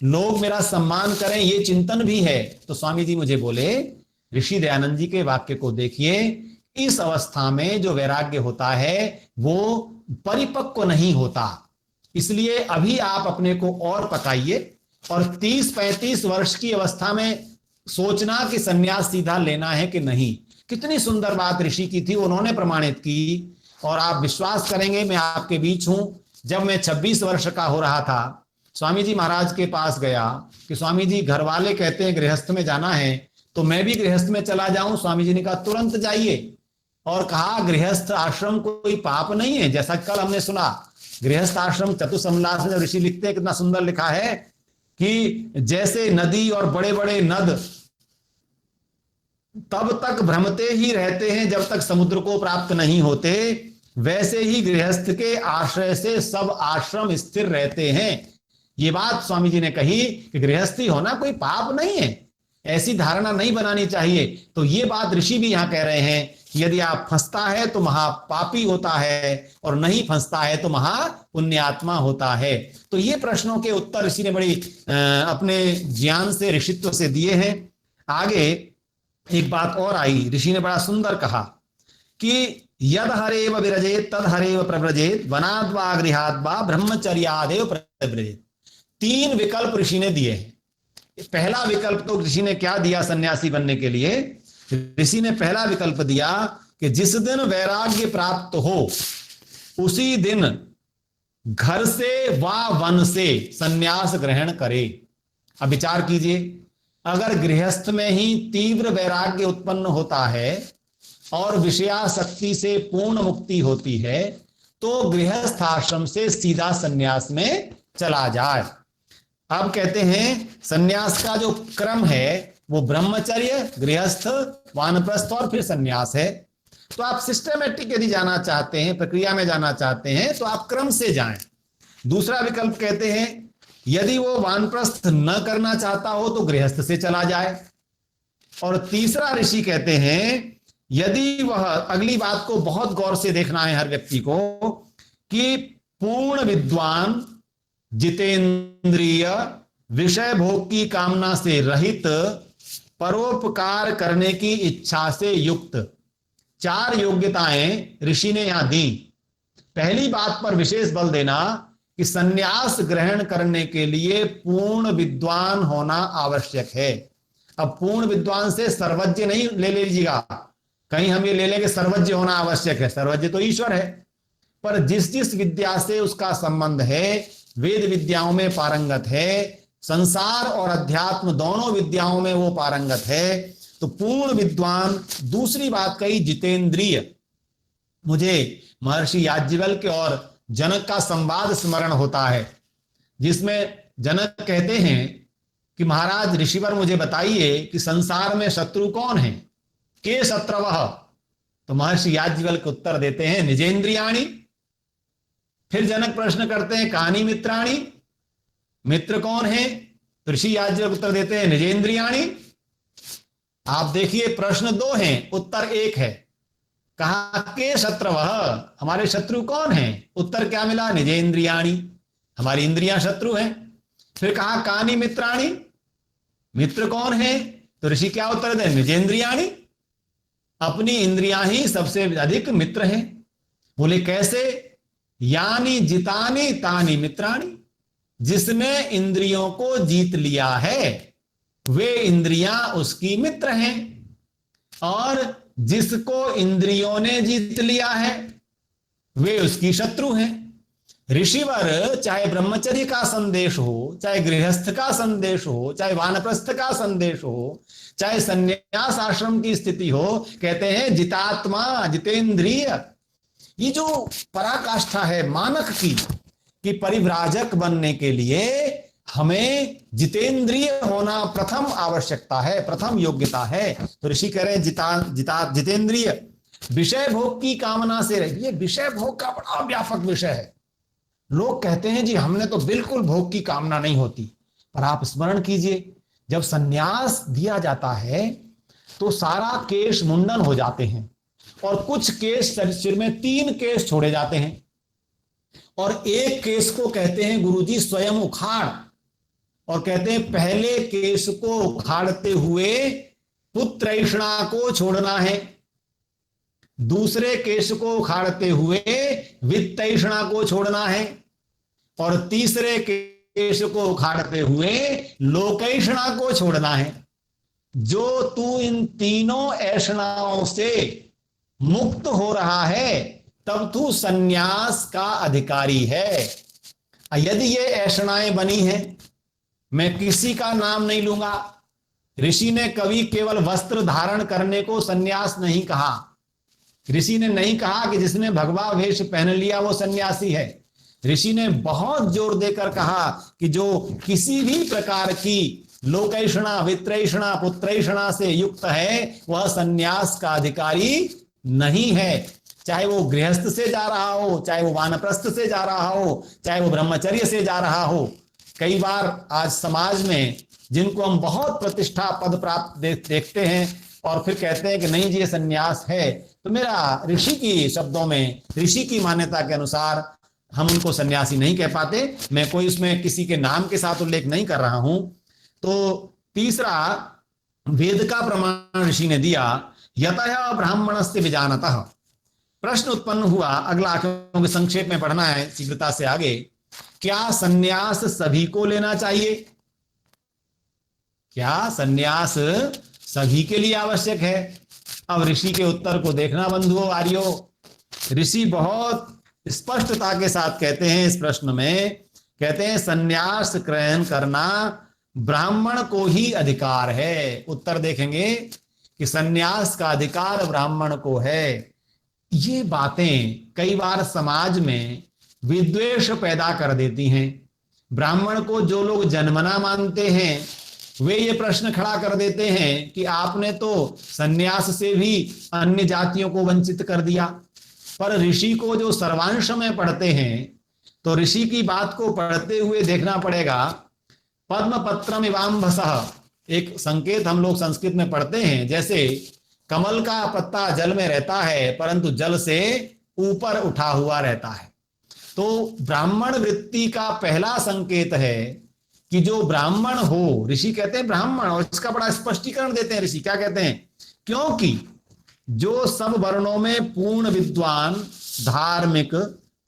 लोग मेरा सम्मान करें ये चिंतन भी है, तो स्वामी जी मुझे बोले, ऋषि दयानंद जी के वाक्य को देखिए, इस अवस्था में जो वैराग्य होता है वो परिपक्व नहीं होता। इसलिए अभी आप अपने को और पकाइए और 30-35 वर्ष की अवस्था में सोचना कि संन्यास सीधा लेना है कि नहीं। कितनी सुंदर बात ऋषि की थी, उन्होंने प्रमाणित की। और आप विश्वास करेंगे, मैं आपके बीच हूं। जब मैं 26 वर्ष का हो रहा था, स्वामी जी महाराज के पास गया कि स्वामी जी घर वाले कहते हैं गृहस्थ में जाना है, तो मैं भी गृहस्थ में चला जाऊं। स्वामी जी ने कहा तुरंत जाइए, और कहा गृहस्थ आश्रम कोई पाप नहीं है। जैसा कल हमने सुना, गृहस्थ आश्रम चतुसमलास में ऋषि लिखते हैं, कितना सुंदर लिखा है कि जैसे नदी और बड़े बड़े नद तब तक भ्रमते ही रहते हैं जब तक समुद्र को प्राप्त नहीं होते, वैसे ही गृहस्थ के आश्रय से सब आश्रम स्थिर रहते हैं। ये बात स्वामी जी ने कही कि गृहस्थी होना कोई पाप नहीं है, ऐसी धारणा नहीं बनानी चाहिए। तो ये बात ऋषि भी यहां कह रहे हैं कि यदि आप फंसता है तो महापापी होता है और नहीं फंसता है तो महापुण्यात्मा होता है। तो ये प्रश्नों के उत्तर ऋषि ने बड़ी अपने ज्ञान से, ऋषित्व से दिए हैं। आगे एक बात और आई, ऋषि ने बड़ा सुंदर कहा कि यद हरेव विरजेत तद हरेव प्रव्रजेत वनाद वा गृहाद वा ब्रह्मचर्यादेव प्रव्रजेत। 3 विकल्प ऋषि ने दिए हैं। पहला विकल्प तो ऋषि ने क्या दिया सन्यासी बनने के लिए? ऋषि ने पहला विकल्प दिया कि जिस दिन वैराग्य प्राप्त हो उसी दिन घर से व वन से सन्यास ग्रहण करे। अब विचार कीजिए, अगर गृहस्थ में ही तीव्र वैराग्य उत्पन्न होता है और विषयासक्ति से पूर्ण मुक्ति होती है तो गृहस्थ आश्रम से सीधा सन्यास में चला जाए। अब कहते हैं सन्यास का जो क्रम है वो ब्रह्मचर्य, गृहस्थ, वानप्रस्थ और फिर सन्यास है। तो आप सिस्टमेटिक यदि जाना चाहते हैं, प्रक्रिया में जाना चाहते हैं, तो आप क्रम से जाएं। दूसरा विकल्प कहते हैं यदि वो वानप्रस्थ न करना चाहता हो तो गृहस्थ से चला जाए। और तीसरा ऋषि कहते हैं यदि वह, अगली बात को बहुत गौर से देखना है हर व्यक्ति को, कि पूर्ण विद्वान, जितेंद्रिय, विषय भोग की कामना से रहित, परोपकार करने की इच्छा से युक्त, 4 योग्यताएं ऋषि ने यहां दी। पहली बात पर विशेष बल देना कि सन्यास ग्रहण करने के लिए पूर्ण विद्वान होना आवश्यक है। अब पूर्ण विद्वान से सर्वज्ञ नहीं ले लीजिएगा, कहीं हम ये ले लेंगे सर्वज्ञ होना आवश्यक है। सर्वज्ञ तो ईश्वर है, पर जिस जिस विद्या से उसका संबंध है, वेद विद्याओं में पारंगत है, संसार और अध्यात्म दोनों विद्याओं में वो पारंगत है, तो पूर्ण विद्वान। दूसरी बात कही जितेंद्रिय। मुझे महर्षि याज्ञवल्क्य और जनक का संवाद स्मरण होता है, जिसमें जनक कहते हैं कि महाराज ऋषिवर मुझे बताइए कि संसार में शत्रु कौन है। के शत्रवः, तो महर्षि याज्ञवल्क्य उत्तर देते हैं निजेंद्रियाणि। फिर जनक प्रश्न करते हैं कानि मित्राणि, मित्र कौन है? तो ऋषि याज्ञवल्क्य उत्तर देते हैं निजेंद्रियाणि। आप देखिए प्रश्न दो हैं, उत्तर एक है। कहा के शत्रवः, हमारे शत्रु कौन है? उत्तर क्या मिला? निजेंद्रियाणि, हमारी इंद्रियां शत्रु हैं। फिर कहा कानि मित्राणि, मित्र कौन है? तो ऋषि क्या उत्तर दें? निजेंद्रियाणि, अपनी इंद्रियां ही सबसे अधिक मित्र हैं। बोले कैसे? यानी जितानी तानी मित्राणि, जिसने इंद्रियों को जीत लिया है वे इंद्रियां उसकी मित्र हैं, और जिसको इंद्रियों ने जीत लिया है वे उसकी शत्रु हैं। ऋषिवर चाहे ब्रह्मचर्य का संदेश हो, चाहे गृहस्थ का संदेश हो, चाहे वानप्रस्थ का संदेश हो, चाहे संन्यास आश्रम की स्थिति हो, कहते हैं जितात्मा जितेंद्रिय। ये जो पराकाष्ठा है मानक की कि परिव्राजक बनने के लिए हमें जितेंद्रिय होना प्रथम आवश्यकता है, प्रथम योग्यता है। तो ऋषि कह रहे हैं जितेंद्रिय, विषय भोग की कामना से रहे। ये विषय भोग का बड़ा व्यापक विषय है। लोग कहते हैं जी हमने तो बिल्कुल भोग की कामना नहीं होती, पर आप स्मरण कीजिए जब सन्यास दिया जाता है तो सारा केश मुंडन हो जाते हैं, और कुछ केश सिर में 3 केश छोड़े जाते हैं, और एक केश को कहते हैं गुरुजी स्वयं उखाड़, और कहते हैं पहले केश को उखाड़ते हुए पुत्रैषणा को छोड़ना है, दूसरे केश को उखाड़ते हुए वित्तैषणा को छोड़ना है, और तीसरे केश को उखाड़ते हुए लोकैषणा को छोड़ना है। जो तू इन तीनों ऐषणाओं से मुक्त हो रहा है तब तू सन्यास का अधिकारी है। यदि ये ऐषणाएं बनी हैं, मैं किसी का नाम नहीं लूंगा, ऋषि ने कभी केवल वस्त्र धारण करने को सन्यास नहीं कहा। ऋषि ने नहीं कहा कि जिसने भगवा वेश पहन लिया वो सन्यासी है। ऋषि ने बहुत जोर देकर कहा कि जो किसी भी प्रकार की लोकैषणा, वित्रैषणा, पुत्रैषणा से युक्त है वह सन्यास का अधिकारी नहीं है। चाहे वो गृहस्थ से जा रहा हो, चाहे वो वानप्रस्थ से जा रहा हो, चाहे वो ब्रह्मचर्य से जा रहा हो। कई बार आज समाज में जिनको हम बहुत प्रतिष्ठा पद प्राप्त देखते हैं और फिर कहते हैं कि नहीं जी ये सन्यास है, तो मेरा ऋषि की शब्दों में, ऋषि की मान्यता के अनुसार हम उनको सन्यासी नहीं कह पाते। मैं कोई उसमें किसी के नाम के साथ उल्लेख नहीं कर रहा हूं। तो तीसरा वेद का प्रमाण ऋषि ने दिया, यतः ब्राह्मणस्य विजानतः। प्रश्न उत्पन्न हुआ, अगला क्योंकि संक्षेप में पढ़ना है शीघ्रता से आगे, क्या सन्यास सभी को लेना चाहिए? क्या सन्यास सभी के लिए आवश्यक है? अब ऋषि के उत्तर को देखना बंधुओं आर्यो। ऋषि बहुत स्पष्टता के साथ कहते हैं इस प्रश्न में, कहते हैं सन्यास ग्रहण करना ब्राह्मण को ही अधिकार है। उत्तर देखेंगे कि सन्यास का अधिकार ब्राह्मण को है। ये बातें कई बार समाज में विद्वेष पैदा कर देती हैं। ब्राह्मण को जो लोग जन्मना मानते हैं वे ये प्रश्न खड़ा कर देते हैं कि आपने तो सन्यास से भी अन्य जातियों को वंचित कर दिया। पर ऋषि को जो सर्वांश में पढ़ते हैं तो ऋषि की बात को पढ़ते हुए देखना पड़ेगा। पद्म पत्रम इवाम्भसः, एक संकेत हम लोग संस्कृत में पढ़ते हैं, जैसे कमल का पत्ता जल में रहता है परंतु जल से ऊपर उठा हुआ रहता है। तो ब्राह्मण वृत्ति का पहला संकेत है कि जो ब्राह्मण हो, ऋषि कहते हैं ब्राह्मण, और इसका बड़ा स्पष्टीकरण देते हैं ऋषि। क्या कहते हैं? क्योंकि जो सब वर्णों में पूर्ण विद्वान, धार्मिक,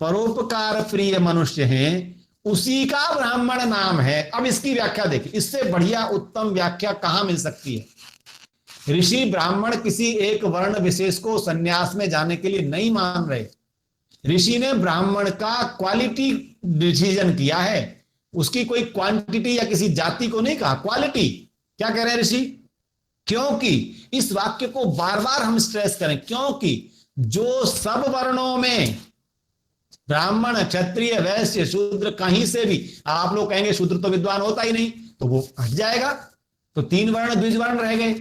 परोपकार प्रिय मनुष्य हैं उसी का ब्राह्मण नाम है। अब इसकी व्याख्या देखिए, इससे बढ़िया उत्तम व्याख्या कहां मिल सकती है। ऋषि ब्राह्मण किसी एक वर्ण विशेष को सन्यास में जाने के लिए नहीं मान रहे। ऋषि ने ब्राह्मण का क्वालिटी डिसीजन किया है, उसकी कोई क्वांटिटी या किसी जाति को नहीं कहा, क्वालिटी। क्या कह रहे हैं ऋषि? क्योंकि इस वाक्य को बार बार हम स्ट्रेस करें, क्योंकि जो सब वर्णों में ब्राह्मण, क्षत्रिय, वैश्य, शूद्र, कहीं से भी, आप लोग कहेंगे शूद्र तो विद्वान होता ही नहीं, तो वो हट जाएगा। तो 3 वर्ण द्विज वर्ण रह गए।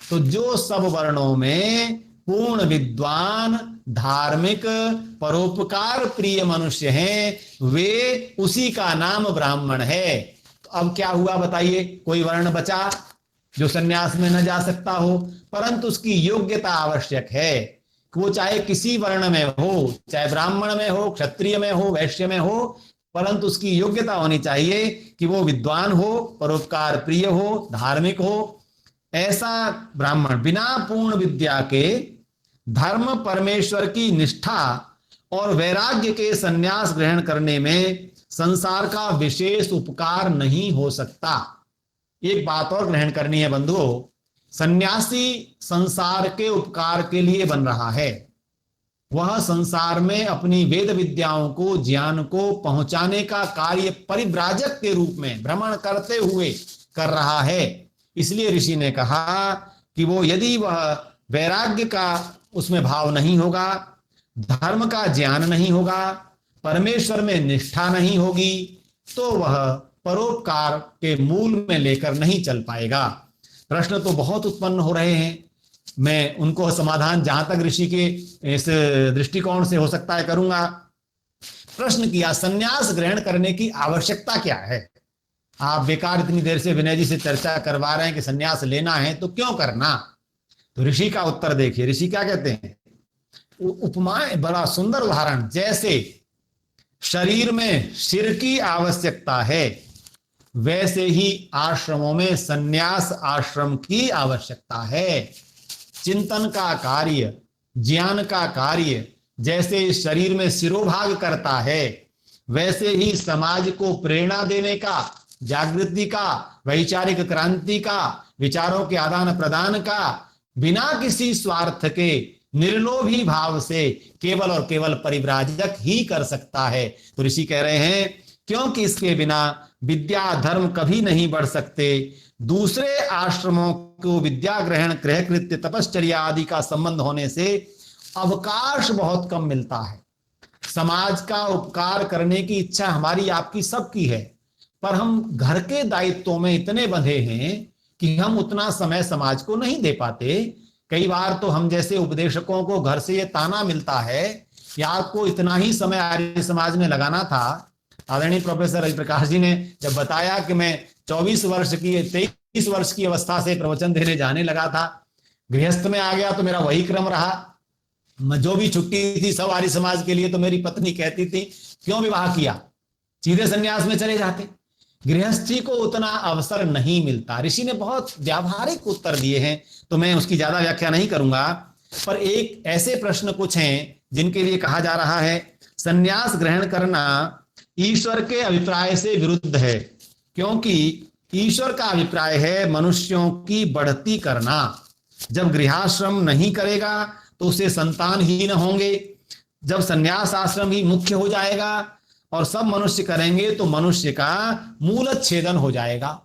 तो जो सब वर्णों में पूर्ण विद्वान, धार्मिक, परोपकार प्रिय मनुष्य हैं, वे उसी का नाम ब्राह्मण है। तो अब क्या हुआ बताइए? कोई वर्ण बचा जो सन्यास में न जा सकता हो, परंतु उसकी योग्यता आवश्यक है कि वो चाहे किसी वर्ण में हो, चाहे ब्राह्मण में हो, क्षत्रिय में हो, वैश्य में हो, परंतु उसकी योग्यता होनी चाहिए कि वो विद्वान हो, परोपकार प्रिय हो, धार्मिक हो। ऐसा ब्राह्मण बिना पूर्ण विद्या के धर्म, परमेश्वर की निष्ठा और वैराग्य के सन्यास ग्रहण करने में संसार का विशेष उपकार नहीं हो सकता। एक बात और ग्रहण करनी है बंधुओं, सन्यासी संसार के उपकार के लिए बन रहा है। वह संसार में अपनी वेद विद्याओं को, ज्ञान को पहुंचाने का कार्य परिव्राजक के रूप में भ्रमण करते हुए कर रहा है। इसलिए ऋषि ने कहा कि वो यदि वह वैराग्य का उसमें भाव नहीं होगा, धर्म का ज्ञान नहीं होगा, परमेश्वर में निष्ठा नहीं होगी, तो वह परोपकार के मूल में लेकर नहीं चल पाएगा। प्रश्न तो बहुत उत्पन्न हो रहे हैं, मैं उनको समाधान जहां तक ऋषि के इस दृष्टिकोण से हो सकता है करूंगा। प्रश्न किया, सन्यास ग्रहण करने की आवश्यकता क्या है? आप बेकार इतनी देर से विनय जी से चर्चा करवा रहे हैं कि सन्यास लेना है तो क्यों करना। तो ऋषि का उत्तर देखिए, ऋषि क्या कहते हैं। उपमाएं, बड़ा सुंदर उदाहरण। जैसे शरीर में सिर की आवश्यकता है, वैसे ही आश्रमों में सन्यास आश्रम की आवश्यकता है। चिंतन का कार्य, ज्ञान का कार्य जैसे शरीर में सिरोभाग करता है, वैसे ही समाज को प्रेरणा देने का, जागृति का, वैचारिक क्रांति का, विचारों के आदान प्रदान का, बिना किसी स्वार्थ के निर्लोभी भाव से केवल और केवल परिव्राजक ही कर सकता है। तो ऋषि कह रहे हैं क्योंकि इसके बिना विद्या धर्म कभी नहीं बढ़ सकते। दूसरे आश्रमों को विद्या ग्रहण, गृह कृत्य, तपश्चर्या आदि का संबंध होने से अवकाश बहुत कम मिलता है। समाज का उपकार करने की इच्छा हमारी आपकी सबकी है, पर हम घर के दायित्वों में इतने बंधे हैं कि हम उतना समय समाज को नहीं दे पाते। कई बार तो हम जैसे उपदेशकों को घर से ये ताना मिलता है कि आपको इतना ही समय आर्य समाज में लगाना था। आदरणीय प्रोफेसर हरिप्रकाश जी ने जब बताया कि मैं 23 वर्ष की अवस्था से प्रवचन देने जाने लगा था, गृहस्थ में आ गया तो मेरा वही क्रम रहा। जो भी छुट्टी थी सब आर्य समाज के लिए, तो मेरी पत्नी कहती थी क्यों विवाह किया, सीधे संन्यास में चले जाते। गृहस्थी को उतना अवसर नहीं मिलता। ऋषि ने बहुत व्यावहारिक उत्तर दिए हैं, तो मैं उसकी ज्यादा व्याख्या नहीं करूंगा, पर एक ऐसे प्रश्न कुछ हैं जिनके लिए कहा जा रहा है संन्यास ग्रहण करना ईश्वर के अभिप्राय से विरुद्ध है, क्योंकि ईश्वर का अभिप्राय है मनुष्यों की बढ़ती करना। जब गृहाश्रम नहीं करेगा तो उसे संतान ही न होंगे। जब संन्यास आश्रम ही मुख्य हो जाएगा और सब मनुष्य करेंगे तो मनुष्य का मूलच्छेदन हो जाएगा।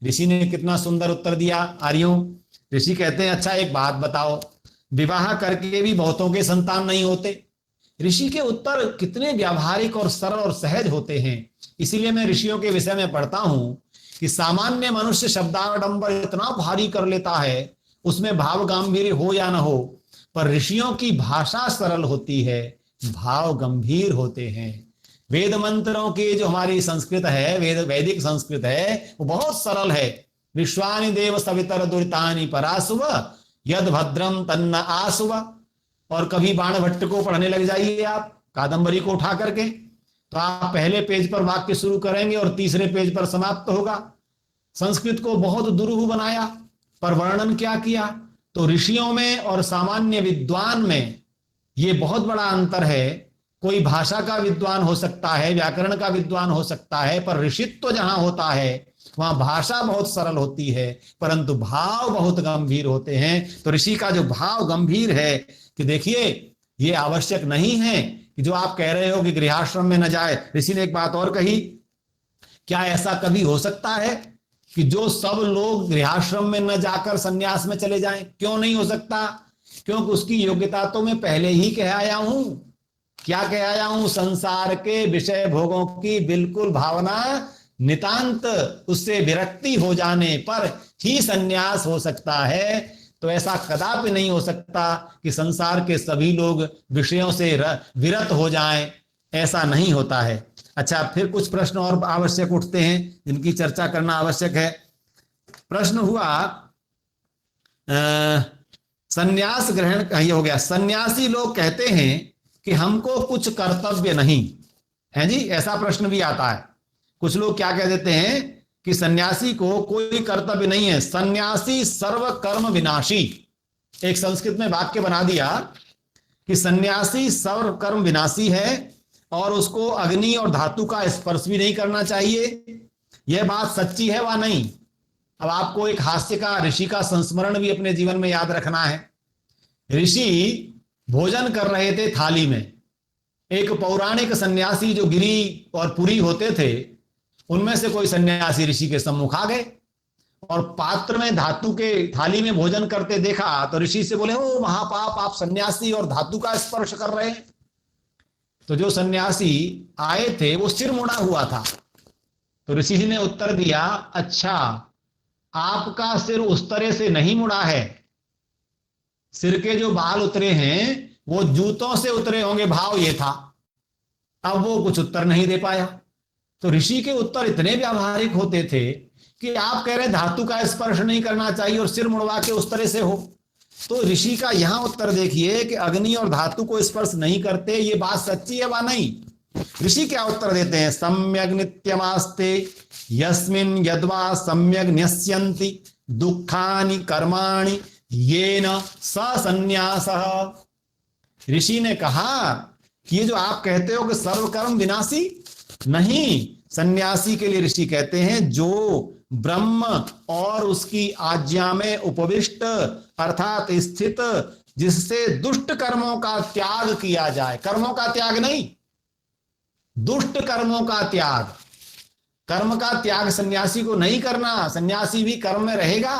ऋषि ने कितना सुंदर उत्तर दिया आर्यों। ऋषि कहते हैं अच्छा एक बात बताओ, विवाह करके भी बहुतों के संतान नहीं होते। ऋषि के उत्तर कितने व्यावहारिक और सरल और सहज होते हैं। इसीलिए मैं ऋषियों के विषय में पढ़ता हूं कि सामान्य मनुष्य शब्दाडंबर इतना भारी कर लेता है, उसमें भाव गांभीर्य हो या न हो, पर ऋषियों की भाषा सरल होती है, भाव गंभीर होते हैं। वेद मंत्रों की जो हमारी संस्कृत है, वैदिक संस्कृत है, वो बहुत सरल है। विश्वानि देव सवितर दुरितानि परासुव यद भद्रम तन्न आसुव। और कभी बाण भट्ट को पढ़ने लग जाइए आप, कादंबरी को उठा करके, तो आप पहले पेज पर वाक्य शुरू करेंगे और तीसरे पेज पर समाप्त होगा। संस्कृत को बहुत दुरूह बनाया, पर वर्णन क्या किया। तो ऋषियों में और सामान्य विद्वान में ये बहुत बड़ा अंतर है। कोई भाषा का विद्वान हो सकता है, व्याकरण का विद्वान हो सकता है, पर ऋषित्व जहां होता है वहां भाषा बहुत सरल होती है, परंतु भाव बहुत गंभीर होते हैं। तो ऋषि का जो भाव गंभीर है कि देखिए ये आवश्यक नहीं है कि जो आप कह रहे हो कि गृहाश्रम में न जाए। ऋषि ने एक बात और कही, क्या ऐसा कभी हो सकता है कि जो सब लोग गृहाश्रम में न जाकर संन्यास में चले जाएं? क्यों नहीं हो सकता? क्योंकि उसकी योग्यता तो मैं पहले ही कह आया हूं। क्या कह आया हूं? संसार के विषय भोगों की बिल्कुल भावना नितांत उससे विरक्ति हो जाने पर ही संन्यास हो सकता है। तो ऐसा कदापि नहीं हो सकता कि संसार के सभी लोग विषयों से विरत हो जाएं, ऐसा नहीं होता है। अच्छा, फिर कुछ प्रश्न और आवश्यक उठते हैं जिनकी चर्चा करना आवश्यक है। प्रश्न हुआ संन्यास ग्रहण, ये हो गया। सन्यासी लोग कहते हैं कि हमको कुछ कर्तव्य नहीं है जी, ऐसा प्रश्न भी आता है। कुछ लोग क्या कह देते हैं कि सन्यासी को कोई कर्तव्य नहीं है, सन्यासी सर्व कर्म विनाशी। एक संस्कृत में वाक्य बना दिया कि सन्यासी सर्व कर्म विनाशी है और उसको अग्नि और धातु का स्पर्श भी नहीं करना चाहिए। यह बात सच्ची है वा नहीं? अब आपको एक हास्य का, ऋषि का संस्मरण भी अपने जीवन में याद रखना है। ऋषि भोजन कर रहे थे थाली में। एक पौराणिक सन्यासी जो गिरी और पुरी होते थे, उनमें से कोई सन्यासी ऋषि के सम्मुख आ गए और पात्र में धातु के थाली में भोजन करते देखा तो ऋषि से बोले, ओ महापाप, आप सन्यासी और धातु का स्पर्श कर रहे हैं। तो जो सन्यासी आए थे वो सिर मुड़ा हुआ था। तो ऋषि ने उत्तर दिया, अच्छा, आपका सिर उस तरह से नहीं मुड़ा है, सिर के जो बाल उतरे हैं वो जूतों से उतरे होंगे, भाव ये था। अब वो कुछ उत्तर नहीं दे पाया। तो ऋषि के उत्तर इतने व्यावहारिक होते थे कि आप कह रहे धातु का स्पर्श नहीं करना चाहिए और सिर मुड़वा के उस तरह से हो। तो ऋषि का यहां उत्तर देखिए कि अग्नि और धातु को स्पर्श नहीं करते, ये बात सच्ची है वा नहीं? ऋषि क्या उत्तर देते हैं, सम्यक नित्यमास्ते यस्मिन यद्वा सम्यक न्यस्यन्ति दुखानि कर्माणि येन सन्यासः। ऋषि ने कहा कि ये जो आप कहते हो कि सर्वकर्म विनाशी, नहीं, सन्यासी के लिए ऋषि कहते हैं जो ब्रह्म और उसकी आज्ञा में उपविष्ट अर्थात स्थित, जिससे दुष्ट कर्मों का त्याग किया जाए। कर्मों का त्याग नहीं, दुष्ट कर्मों का त्याग। कर्म का त्याग सन्यासी को नहीं करना, सन्यासी भी कर्म में रहेगा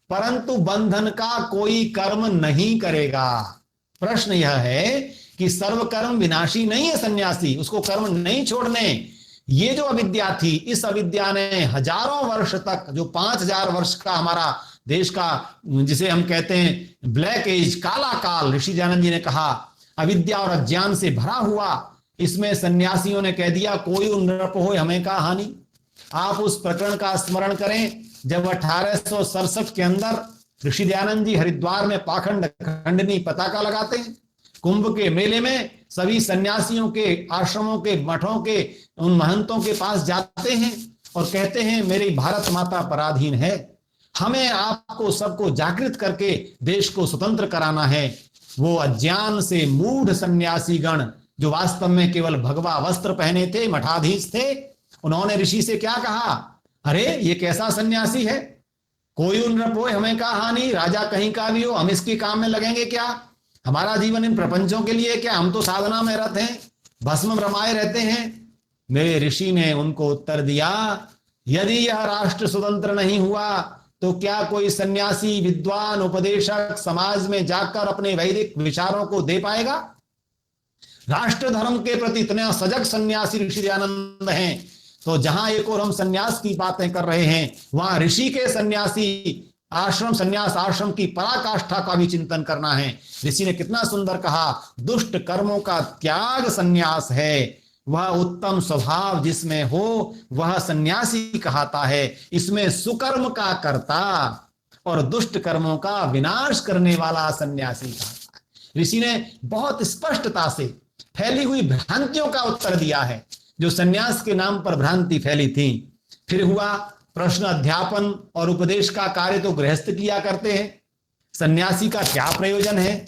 परंतु बंधन का कोई कर्म नहीं करेगा। प्रश्न यह है कि सर्वकर्म विनाशी नहीं है सन्यासी, उसको कर्म नहीं छोड़ने। ये जो अविद्या थी, इस अविद्या ने हजारों वर्ष तक, जो 5000 वर्ष का हमारा देश का, जिसे हम कहते हैं ब्लैक एज, काला काल, ऋषि दयानंद जी ने कहा अविद्या और अज्ञान से भरा हुआ, इसमें सन्यासियों ने कह दिया कोई नृप हो हमें का हानि। आप उस प्रकरण का स्मरण करें जब 1867 के अंदर ऋषि दयानंद जी हरिद्वार में पाखंड खंडनी पताका लगाते हैं। कुंभ के मेले में सभी सन्यासियों के आश्रमों के, मठों के, उन महंतों के पास जाते हैं और कहते हैं मेरी भारत माता पराधीन है, हमें आपको सबको जागृत करके देश को स्वतंत्र कराना है। वो अज्ञान से मूढ़ सन्यासी गण जो वास्तव में केवल भगवा वस्त्र पहने थे, मठाधीश थे, उन्होंने ऋषि से क्या कहा, अरे ये कैसा सन्यासी है, कोई नृप हो हमें का हानि, राजा कहीं का भी हो, हम इसके काम में लगेंगे क्या? हमारा जीवन इन प्रपंचों के लिए क्या? हम तो साधना में रहते हैं, भस्म रमाए रहते हैं। मेरे ऋषि ने उनको उत्तर दिया, यदि यह राष्ट्र स्वतंत्र नहीं हुआ तो क्या कोई सन्यासी, विद्वान, उपदेशक समाज में जाकर अपने वैदिक विचारों को दे पाएगा? राष्ट्र धर्म के प्रति इतने सजग सन्यासी ऋषि दयानंद हैं, तो जहां एक और हम सन्यास की बातें कर रहे हैं, वहां ऋषि के सन्यासी आश्रम, सन्यास आश्रम की पराकाष्ठा का भी चिंतन करना है। ऋषि ने कितना सुंदर कहा, दुष्ट कर्मों का त्याग सन्यास है, वह उत्तम स्वभाव जिसमें हो वह सन्यासी कहता है। इसमें सुकर्म का कर्ता और दुष्ट कर्मों का विनाश करने वाला सन्यासी कहता है। ऋषि ने बहुत स्पष्टता से फैली हुई भ्रांतियों का उत्तर दिया है, जो सन्यास के नाम पर भ्रांति फैली थी। फिर हुआ प्रश्न, अध्यापन और उपदेश का कार्य तो गृहस्थ किया करते हैं, सन्यासी का क्या प्रयोजन है?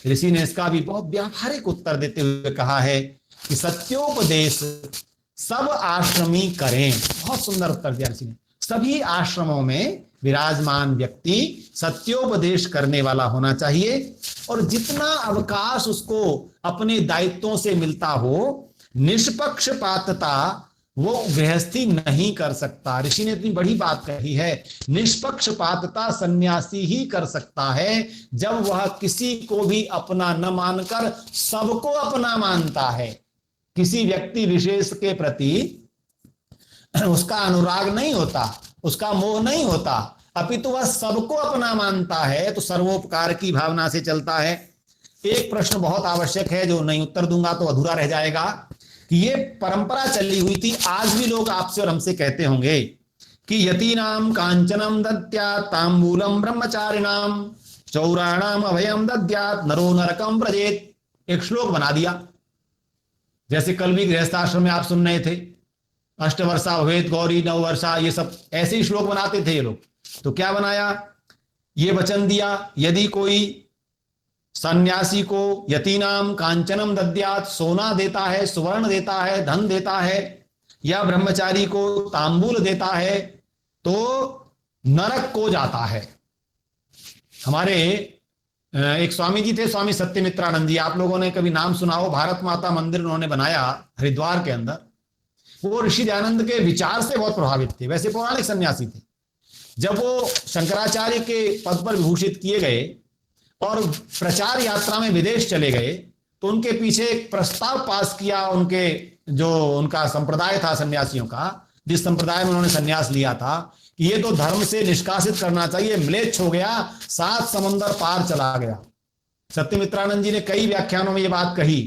ऋषि ने इसका भी बहुत व्यावहारिक उत्तर देते हुए कहा है कि सत्योपदेश सब आश्रमी करें। बहुत सुंदर उत्तर दिया ऋषि ने। सभी आश्रमों में विराजमान व्यक्ति सत्योपदेश करने वाला होना चाहिए और जितना अवकाश उसको अपने दायित्वों से मिलता हो, निष्पक्षपातता वो गृहस्थी नहीं कर सकता। ऋषि ने इतनी बड़ी बात कही है, निष्पक्षपातता सन्यासी ही कर सकता है जब वह किसी को भी अपना न मानकर सबको अपना मानता है। किसी व्यक्ति विशेष के प्रति उसका अनुराग नहीं होता, उसका मोह नहीं होता, अपितु वह सबको अपना मानता है, तो सर्वोपकार की भावना से चलता है। एक प्रश्न बहुत आवश्यक है, जो नहीं उत्तर दूंगा तो अधूरा रह जाएगा, कि ये परंपरा चली हुई थी, आज भी लोग आपसे और हमसे कहते होंगे कि यतीनाम कांचनम दद्यात् तांबूलम ब्रह्मचारिणाम चौराणाम अभयम दद्यात् नरो नरकम व्रजेत। एक श्लोक बना दिया, जैसे कल भी गृहस्थाश्रम में आप सुन रहे थे, अष्टवर्षा भवेत गौरी नववर्षा, ये सब ऐसे ही श्लोक बनाते थे ये लोग। तो क्या बनाया, ये वचन दिया, यदि कोई सन्यासी को यतीनाम कांचनम दद्यात्, सोना देता है, सुवर्ण देता है, धन देता है, या ब्रह्मचारी को तांबूल देता है, तो नरक को जाता है। हमारे एक स्वामी जी थे, स्वामी सत्यमित्रानंद जी, आप लोगों ने कभी नाम सुना हो, भारत माता मंदिर उन्होंने बनाया हरिद्वार के अंदर। वो ऋषि दयानंद के विचार से बहुत प्रभावित थे, वैसे पौराणिक सन्यासी थे। जब वो शंकराचार्य के पद पर विभूषित किए गए और प्रचार यात्रा में विदेश चले गए, तो उनके पीछे एक प्रस्ताव पास किया उनके जो उनका संप्रदाय था सन्यासियों का, जिस संप्रदाय में उन्होंने सन्यास लिया था, कि ये तो धर्म से निष्कासित करना चाहिए, म्लेच्छ हो गया, 7 समंदर पार चला गया। सत्यमित्रानंद जी ने कई व्याख्यानों में ये बात कही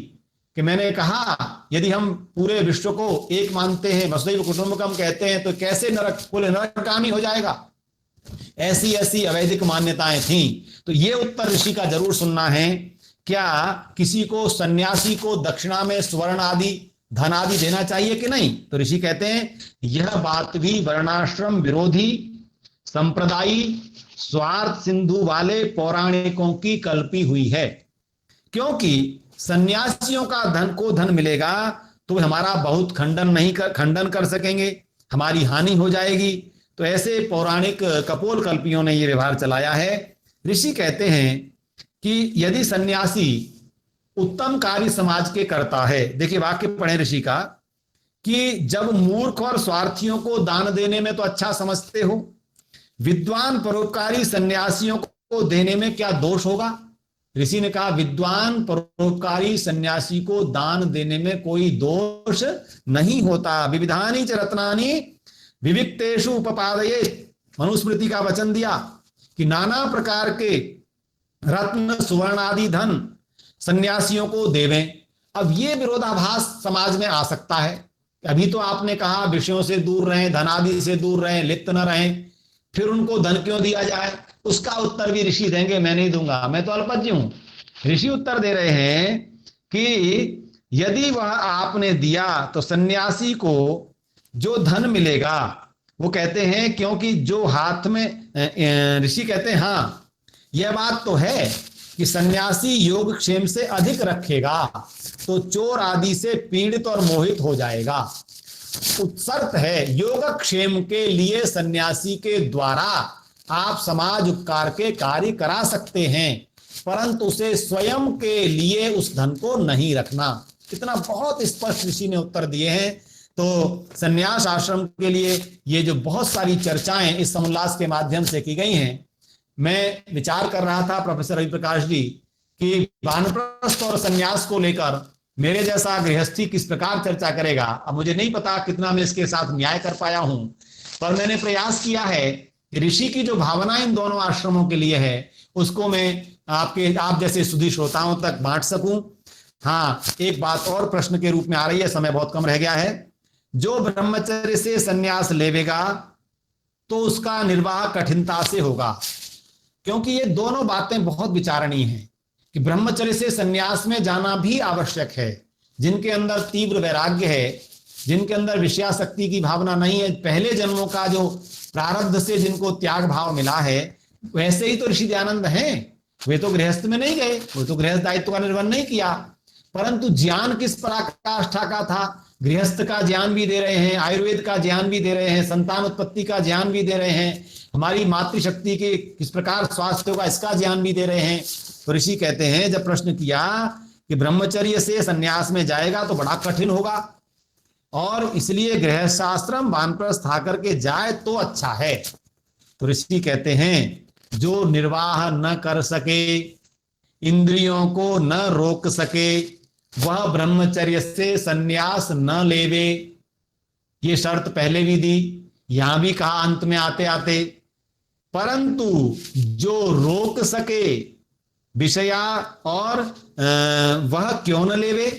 कि मैंने कहा, यदि हम पूरे विश्व को एक मानते हैं, वसुधैव कुटुंबकम कहते हैं, तो कैसे नरक कुल नरकगामी हो जाएगा। ऐसी ऐसी अवैधिक मान्यताएं थी। तो ये उत्तर ऋषि का जरूर सुनना है। क्या किसी को, सन्यासी को दक्षिणा में स्वर्ण आदि धन आदि देना चाहिए कि नहीं? तो ऋषि कहते हैं यह बात भी वर्णाश्रम विरोधी संप्रदायी स्वार्थ सिंधु वाले पौराणिकों की कल्पी हुई है। क्योंकि सन्यासियों का धन मिलेगा तो हमारा बहुत खंडन कर सकेंगे, हमारी हानि हो जाएगी। तो ऐसे पौराणिक कपोल कल्पियों ने यह व्यवहार चलाया है। ऋषि कहते हैं कि यदि सन्यासी उत्तम कार्य समाज के करता है, देखिए वाक्य पढ़े ऋषि का, कि जब मूर्ख और स्वार्थियों को दान देने में तो अच्छा समझते हो, विद्वान परोपकारी सन्यासियों को देने में क्या दोष होगा? ऋषि ने कहा विद्वान परोपकारी सन्यासी को दान देने में कोई दोष नहीं होता। विविधानि च रत्नानि विविक्तेषु उपपादयेत्, मनुस्मृति का वचन दिया कि नाना प्रकार के रत्न सुवर्ण आदि धन सन्यासियों को देवें। अब ये विरोधाभास समाज में आ सकता है। अभी तो आपने कहा विषयों से दूर रहें, धन आदि से दूर रहें, लिप्त न रहें, फिर उनको धन क्यों दिया जाए? उसका उत्तर भी ऋषि देंगे, मैं नहीं दूंगा, मैं तो अल्पज्ञ हूं। ऋषि उत्तर दे रहे हैं कि यदि वह आपने दिया तो सन्यासी को जो धन मिलेगा, वो कहते हैं क्योंकि जो हाथ में, ऋषि कहते हैं हाँ यह बात तो है कि सन्यासी योगक्षेम से अधिक रखेगा तो चोर आदि से पीड़ित और मोहित हो जाएगा। उत्सर्त है योगक्षेम के लिए सन्यासी के द्वारा आप समाज उपकार के कार्य करा सकते हैं, परंतु उसे स्वयं के लिए उस धन को नहीं रखना। इतना बहुत स्पष्ट ऋषि ने उत्तर दिए हैं। तो सन्यास आश्रम के लिए ये जो बहुत सारी चर्चाएं इस समोल्लास के माध्यम से की गई हैं, मैं विचार कर रहा था प्रोफेसर रवि प्रकाश जी कि वानप्रस्थ और सन्यास को लेकर मेरे जैसा गृहस्थी किस प्रकार चर्चा करेगा। अब मुझे नहीं पता कितना मैं इसके साथ न्याय कर पाया हूं, पर मैंने प्रयास किया है कि ऋषि की जो भावना इन दोनों आश्रमों के लिए है उसको मैं आप जैसे सुधी श्रोताओं तक बांट सकूं। हाँ, एक बात और प्रश्न के रूप में आ रही है, समय बहुत कम रह गया है। जो ब्रह्मचर्य से सन्यास लेवेगा तो उसका निर्वाह कठिनता से होगा, क्योंकि ये दोनों बातें बहुत विचारणीय हैं कि ब्रह्मचर्य से सन्यास में जाना भी आवश्यक है। जिनके अंदर तीव्र वैराग्य है, जिनके अंदर विषयासक्ति की भावना नहीं है, पहले जन्मों का जो प्रारब्ध से जिनको त्याग भाव मिला है, वैसे ही तो ऋषि दयानंद हैं। वे तो गृहस्थ में नहीं गए, वो तो गृहस्थ दायित्व का निर्वहन नहीं किया, परंतु ज्ञान किस पराकाष्ठा का था? गृहस्थ का ज्ञान भी दे रहे हैं, आयुर्वेद का ज्ञान भी दे रहे हैं, संतान उत्पत्ति का ज्ञान भी दे रहे हैं, हमारी मातृशक्ति के किस प्रकार स्वास्थ्य होगा इसका ज्ञान भी दे रहे हैं। तो ऋषि कहते हैं, जब प्रश्न किया कि ब्रह्मचर्य से सन्यास में जाएगा तो बड़ा कठिन होगा और इसलिए गृहस्थाश्रम वानप्रस्थ आकर के जाए तो अच्छा है। तो ऋषि कहते हैं जो निर्वाह न कर सके, इंद्रियों को न रोक सके, वह ब्रह्मचर्य से सन्यास न लेवे। ये शर्त पहले भी दी, यहां भी कहा अंत में आते आते, परंतु जो रोक सके विषया और वह क्यों न लेवे।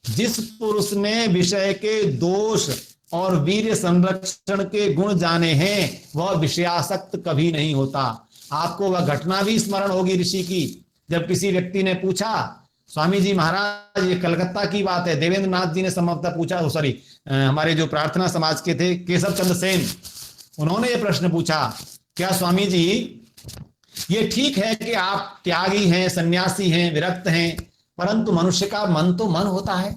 जिस पुरुष ने विषय के दोष और वीर्य संरक्षण के गुण जाने हैं वह विषयासक्त कभी नहीं होता। आपको वह घटना भी स्मरण होगी ऋषि की, जब किसी व्यक्ति ने पूछा, स्वामी जी महाराज ये कलकत्ता की बात है, देवेंद्र नाथ जी ने संभवतः पूछा, सॉरी हमारे जो प्रार्थना समाज के थे केशव चंद्र सेन, उन्होंने ये प्रश्न पूछा, क्या स्वामी जी ये ठीक है कि आप त्यागी हैं, सन्यासी हैं, विरक्त हैं, परंतु मनुष्य का मन तो मन होता है,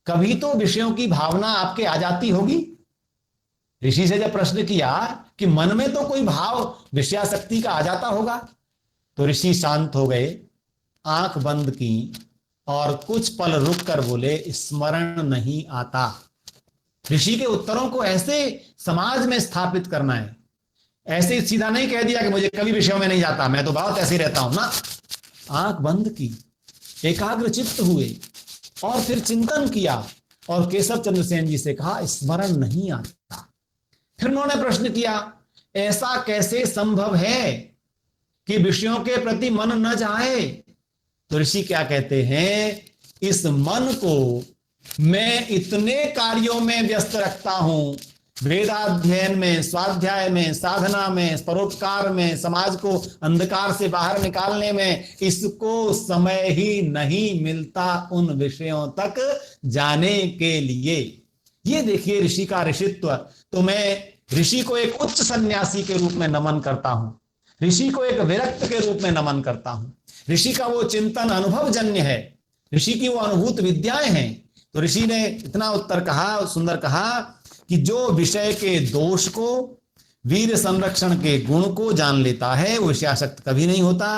कभी तो विषयों की भावना आपके आ जाती होगी। ऋषि से जब प्रश्न किया कि मन में तो कोई भाव विषयासक्ति का आ जाता होगा, तो ऋषि शांत हो गए, आंख बंद की और कुछ पल रुक कर बोले, स्मरण नहीं आता। ऋषि के उत्तरों को ऐसे समाज में स्थापित करना है, ऐसे सीधा नहीं कह दिया कि मुझे कभी विषयों में नहीं जाता, मैं तो बहुत ऐसे रहता हूं ना। आंख बंद की, एकाग्र चित्त हुए और फिर चिंतन किया और केशव चंद्र सेन जी से कहा स्मरण नहीं आता। फिर उन्होंने प्रश्न किया, ऐसा कैसे संभव है कि विषयों के प्रति मन न जाए। तो ऋषि क्या कहते हैं, इस मन को मैं इतने कार्यों में व्यस्त रखता हूं, वेदाध्ययन में, स्वाध्याय में, साधना में, परोपकार में, समाज को अंधकार से बाहर निकालने में, इसको समय ही नहीं मिलता उन विषयों तक जाने के लिए। ये देखिए ऋषि का ऋषित्व। तो मैं ऋषि को एक उच्च सन्यासी के रूप में नमन करता हूं, ऋषि को एक विरक्त के रूप में नमन करता हूं। ऋषि का वो चिंतन अनुभवजन्य है, ऋषि की वो अनुभूत विद्याएं हैं। तो ऋषि ने इतना उत्तर कहा, सुंदर कहा कि जो विषय के दोष को, वीर संरक्षण के गुण को जान लेता है वो विषयासक्त कभी नहीं होता।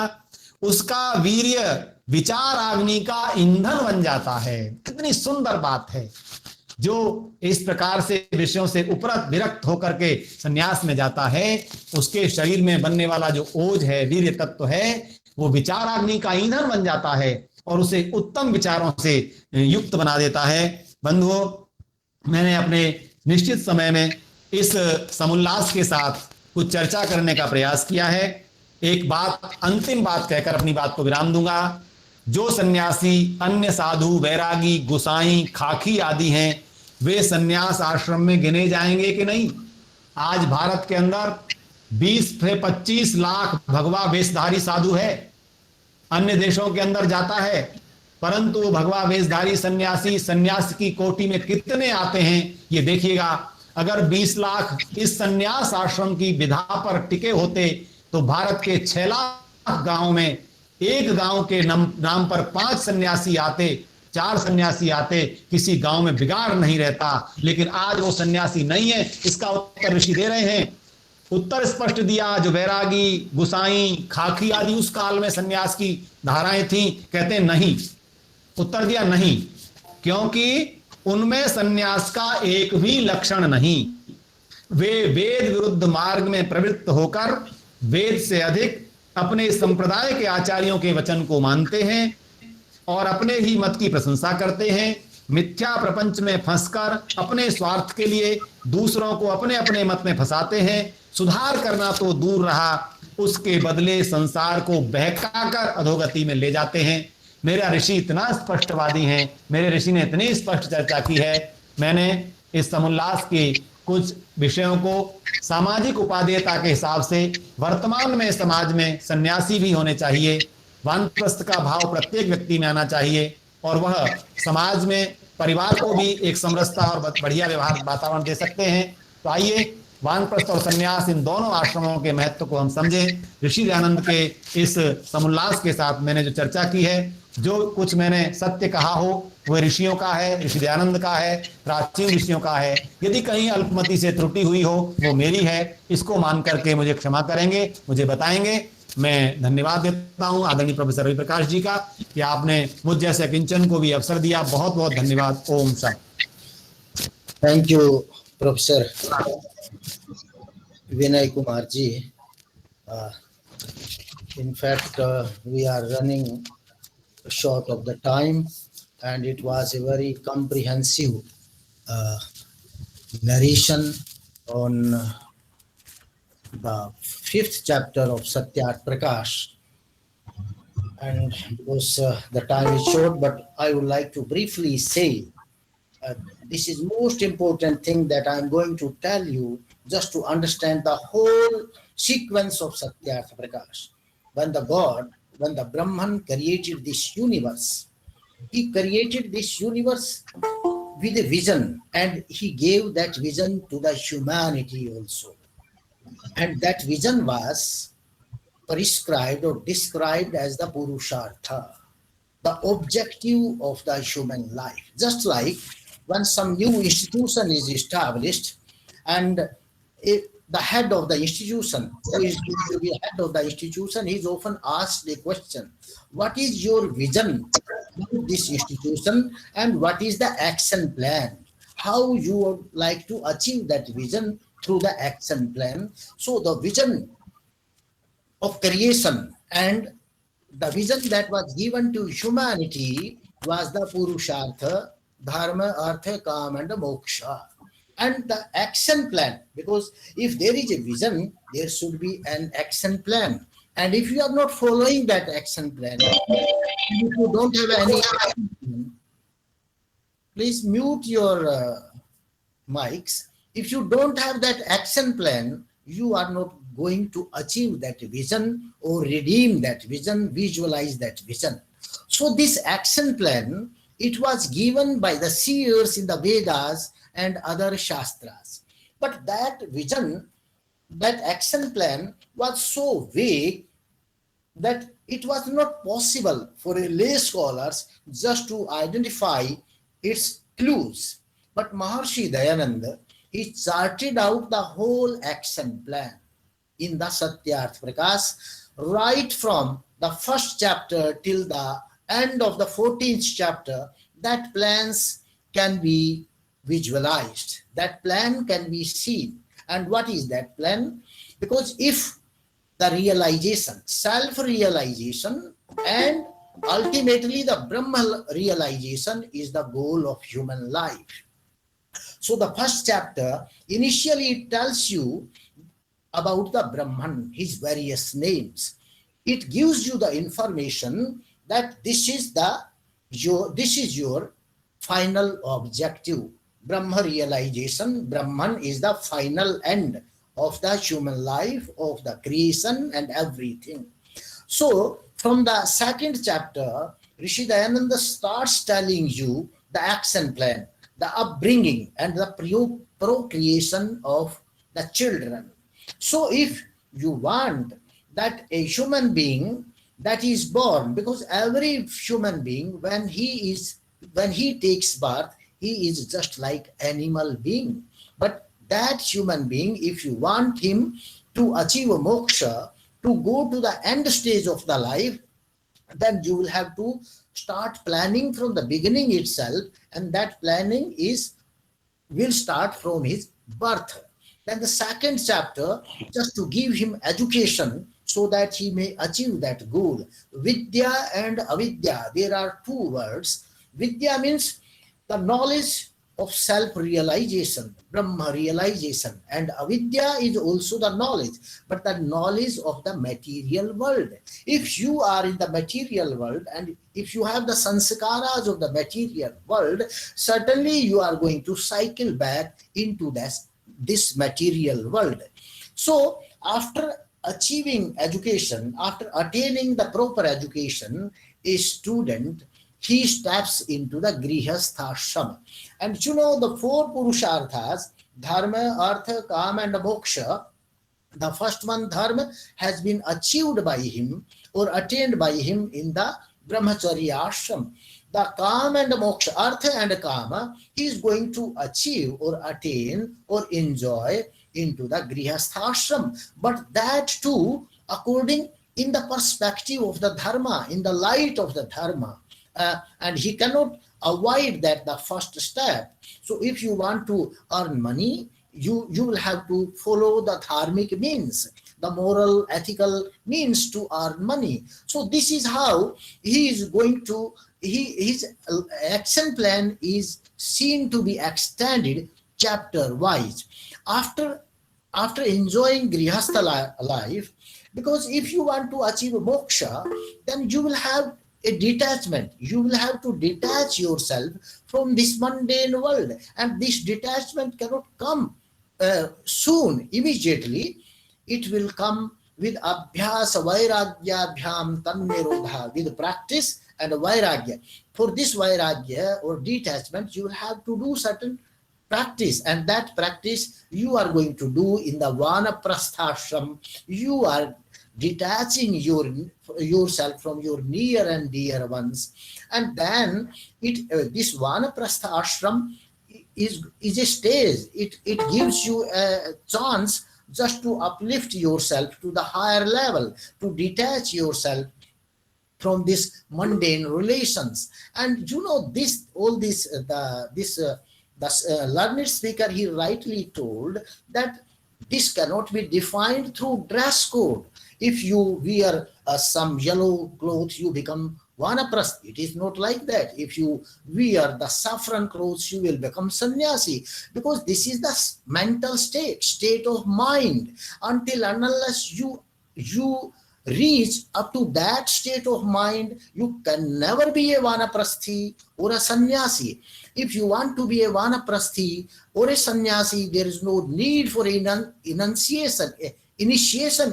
उसका वीर्य विचार अग्नि का ईंधन बन जाता है। कितनी सुंदर बात है। जो इस प्रकार से विषयों से उपरत विरक्त होकर के संन्यास में जाता है, उसके शरीर में बनने वाला जो ओज है, वीर्य तत्व है, वो विचार अग्नि का ईंधन बन जाता है और उसे उत्तम विचारों से युक्त बना देता है। बंधुओं, मैंने अपने निश्चित समय में इस समुल्लास के साथ कुछ चर्चा करने का प्रयास किया है। एक बात, अंतिम बात कहकर अपनी बात को विराम दूंगा। जो सन्यासी अन्य साधु, वैरागी, गुसाई, खाकी आदि हैं, वे सन्यास आश्रम में गिने जाएंगे कि नहीं? आज भारत के अंदर 20 से 25 लाख भगवा वेशधारी साधु है। अन्य देशों के अंदर जाता है, परंतु भगवा वेशधारी सन्यासी सन्यास की कोटि में कितने आते हैं ये देखिएगा। अगर 20 लाख इस सन्यास आश्रम की विधा पर टिके होते तो भारत के 6 लाख गांवों में एक गांव के नाम पर 5 सन्यासी आते, 4 सन्यासी आते, किसी गांव में बिगाड़ नहीं रहता। लेकिन आज वो सन्यासी नहीं है। इसका उत्तर ऋषि दे रहे हैं। उत्तर स्पष्ट दिया। जो वैरागी, गुसाई, खाकी आदि उस काल में सन्यास की धाराएं थी, कहते हैं नहीं। उत्तर दिया नहीं, क्योंकि उनमें सन्यास का एक भी लक्षण नहीं। वे वेद विरुद्ध मार्ग में प्रवृत्त होकर वेद से अधिक अपने संप्रदाय के आचार्यों के वचन को मानते हैं और अपने ही मत की प्रशंसा करते हैं। मिथ्या प्रपंच में फंसकर अपने स्वार्थ के लिए दूसरों को अपने अपने मत में फंसाते हैं। सुधार करना तो दूर रहा, उसके बदले संसार को बहकाकर अधोगति में ले जाते हैं। मेरा ऋषि इतना स्पष्टवादी है, मेरे ऋषि ने इतनी स्पष्ट चर्चा की है। मैंने इस समुल्लास के कुछ विषयों को सामाजिक उपादेयता के हिसाब से, वर्तमान में समाज में सन्यासी भी होने चाहिए, वानप्रस्थ का भाव प्रत्येक व्यक्ति में आना चाहिए और वह समाज में परिवार को भी एक समरसता और बढ़िया व्यवहार वातावरण दे सकते हैं। तो आइए वानप्रस्थ और सन्यास, इन दोनों आश्रमों के महत्व को हम समझें। ऋषि दयानंद के इस समुल्लास के साथ मैंने जो चर्चा की है, जो कुछ मैंने सत्य कहा हो वह ऋषियों का है, ऋषि दयानंद का है, प्राचीन ऋषियों का है। यदि कहीं अल्पमति से त्रुटि हुई हो वो मेरी है। इसको मान करके मुझे क्षमा करेंगे, मुझे बताएंगे। मैं धन्यवाद देता हूं आदरणीय प्रोफेसर रवि प्रकाश जी का कि आपने मुझ जैसे किंचन को भी अवसर दिया। बहुत बहुत धन्यवाद। ओम शांति। Thank you professor Vinay Kumar ji. In fact, we are running short of the time, and it was a very comprehensive narration on the 5th chapter of Satyarth Prakash. And because the time is short, but I would like to briefly say this is most important thing that I'm going to tell you just to understand the whole sequence of Satyarth Prakash. When the Brahman created this universe, he created this universe with a vision, and he gave that vision to the humanity also. And that vision was prescribed or described as the Purushartha, the objective of the human life. Just like when some new institution is established, and the head of the institution, who is going to be head of the institution, is often asked the question, what is your vision of this institution and what is the action plan? How you would like to achieve that vision through the action plan? So the vision of creation and the vision that was given to humanity was the Purushartha, Dharma, Artha, Kama, and Moksha. And the action plan, because if there is a vision, there should be an action plan. And if you are not following that action plan, if you don't have any action plan, please mute your mics. If you don't have that action plan, you are not going to achieve that vision or redeem that vision, visualize that vision. So this action plan, it was given by the seers in the Vedas and other Shastras. But that vision, that action plan was so vague that it was not possible for a lay scholars just to identify its clues. But Maharshi Dayananda, he charted out the whole action plan in the Satyarth Prakash, right from the first chapter till the end of the 14th chapter. That plans can be visualized, that plan can be seen. And what is that plan? Because if the realization, self-realization, and ultimately the Brahma realization is the goal of human life. So the first chapter initially tells you about the Brahman, his various names. It gives you the information that this is your final objective. Brahma realization, Brahman is the final end of the human life, of the creation and everything. So from the second chapter, Rishi Dayananda starts telling you the action plan, the upbringing and the procreation of the children. So if you want that a human being that is born, because every human being, when he takes birth, he is just like animal being. But that human being, if you want him to achieve a moksha, to go to the end stage of the life, then you will have to start planning from the beginning itself, and that planning will start from his birth. Then the second chapter, just to give him education so that he may achieve that goal. Vidya and avidya, there are two words. Vidya means the knowledge of self-realization, Brahma realization, and avidya is also the knowledge, but the knowledge of the material world. If you are in the material world and if you have the sanskaras of the material world, certainly you are going to cycle back into this material world. So after achieving education, after attaining the proper education, a student, he steps into the grihasthashrama. And you know the four purusharthas, dharma, artha, kama and moksha. The first one, dharma, has been achieved by him or attained by him in the brahmacharya ashram. The kama and moksha, artha and kama, he is going to achieve or attain or enjoy into the grihasthashram. But that too, according in the perspective of the dharma, in the light of the dharma. And he cannot avoid that, the first step. So if you want to earn money, you will have to follow the dharmic means, the moral, ethical means to earn money. So this is how he is going to, his action plan is seen to be extended chapter wise. After enjoying grihastha life, because if you want to achieve moksha, then you will have a detachment. You will have to detach yourself from this mundane world, and this detachment cannot come soon, immediately. It will come with abhyasa vairagyabhyam tannirodha, with practice and vairagya. For this vairagya or detachment, you will have to do certain practice, and that practice you are going to do in the vanaprasthashram. You are detaching yourself from your near and dear ones, and then this vanaprastha ashram is a stage. It gives you a chance just to uplift yourself to the higher level, to detach yourself from these mundane relations. And you know, this all this the learned speaker, he rightly told that this cannot be defined through dress code. If you wear some yellow clothes, you become vanaprasth. It is not like that. If you wear the saffron clothes, you will become sannyasi, because this is the mental state of mind. Until and unless you reach up to that state of mind, you can never be a vanaprasthi or a sannyasi. If you want to be a vanaprasthi or a sannyasi, there is no need for initiation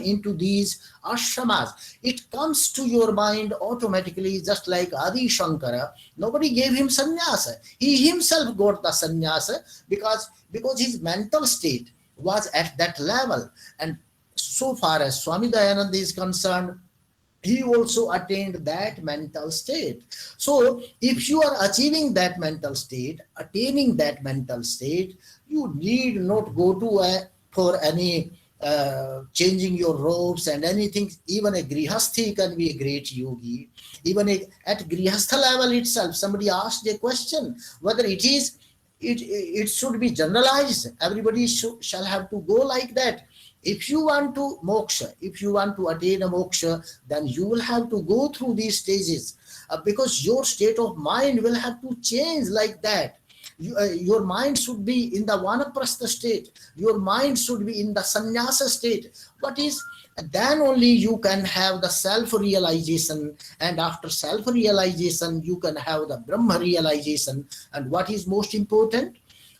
into these ashramas. It comes to your mind automatically, just like Adi Shankara. Nobody gave him sannyasa. He himself got the sannyasa because his mental state was at that level. And so far as Swami Dayananda is concerned, he also attained that mental state. So if you are achieving that mental state, attaining that mental state, you need not go to for any changing your robes and anything. Even a grihasthi can be a great yogi. Even at grihastha level itself, somebody asked a question whether it should be generalized. Everybody shall have to go like that. If you want to moksha, if you want to attain a moksha, then you will have to go through these stages, because your state of mind will have to change like that. Your mind should be in the vanaprastha state. Your mind should be in the sannyasa state. Then only you can have the self-realization, and after self-realization, you can have the Brahma realization. And what is most important?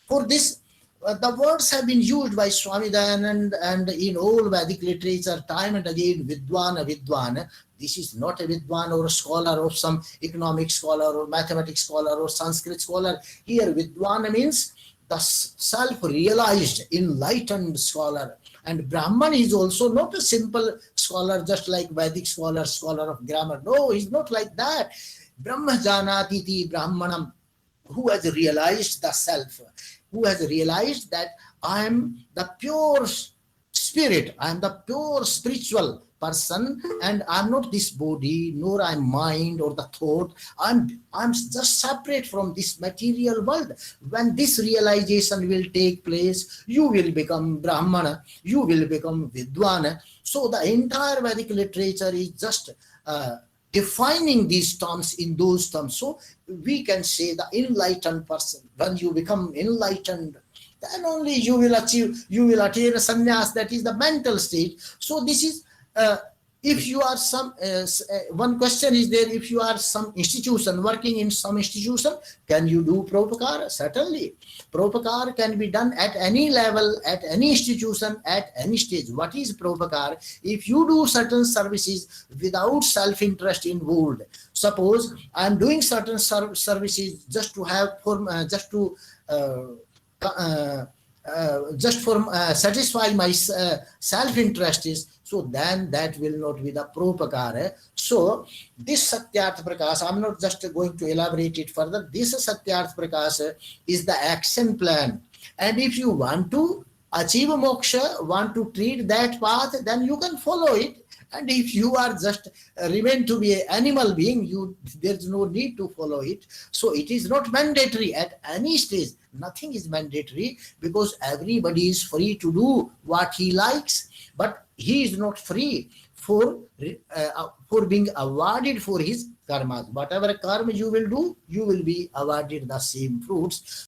For this, the words have been used by Swami Dayanand and in all Vedic literature time and again, Vidwana. This is not a Vidwan or a scholar or some economic scholar or mathematics scholar or Sanskrit scholar. Here Vidwana means the self-realized, enlightened scholar. And Brahman is also not a simple scholar, just like Vedic scholar of grammar. No, he's not like that. Brahma janatiti Brahmanam, who has realized the self, who has realized that I am the pure spirit, I am the pure spiritual person, and I'm not this body, nor I'm mind or the thought. I'm just separate from this material world. When this realization will take place, you will become Brahmana, you will become Vidwana. So the entire Vedic literature is just defining these terms in those terms. So we can say the enlightened person. When you become enlightened, then only you will attain a sannyas, that is the mental state. So this is, if you are some, one question is there, if you are some institution, working in some institution, can you do Paropakara? Certainly. Paropakara can be done at any level, at any institution, at any stage. What is Paropakara? If you do certain services without self-interest involved, suppose I am doing certain services just to have, just for satisfy my self-interest, so then that will not be the Paropakara. So this Satyartha Prakasa, I'm not just going to elaborate it further. This Satyartha Prakasa is the action plan. And if you want to achieve moksha, want to treat that path, then you can follow it. And if you are just remain to be an animal being, there's no need to follow it. So it is not mandatory at any stage. Nothing is mandatory, because everybody is free to do what he likes, but he is not free for being awarded for his karmas. Whatever karma you will do, you will be awarded the same fruits.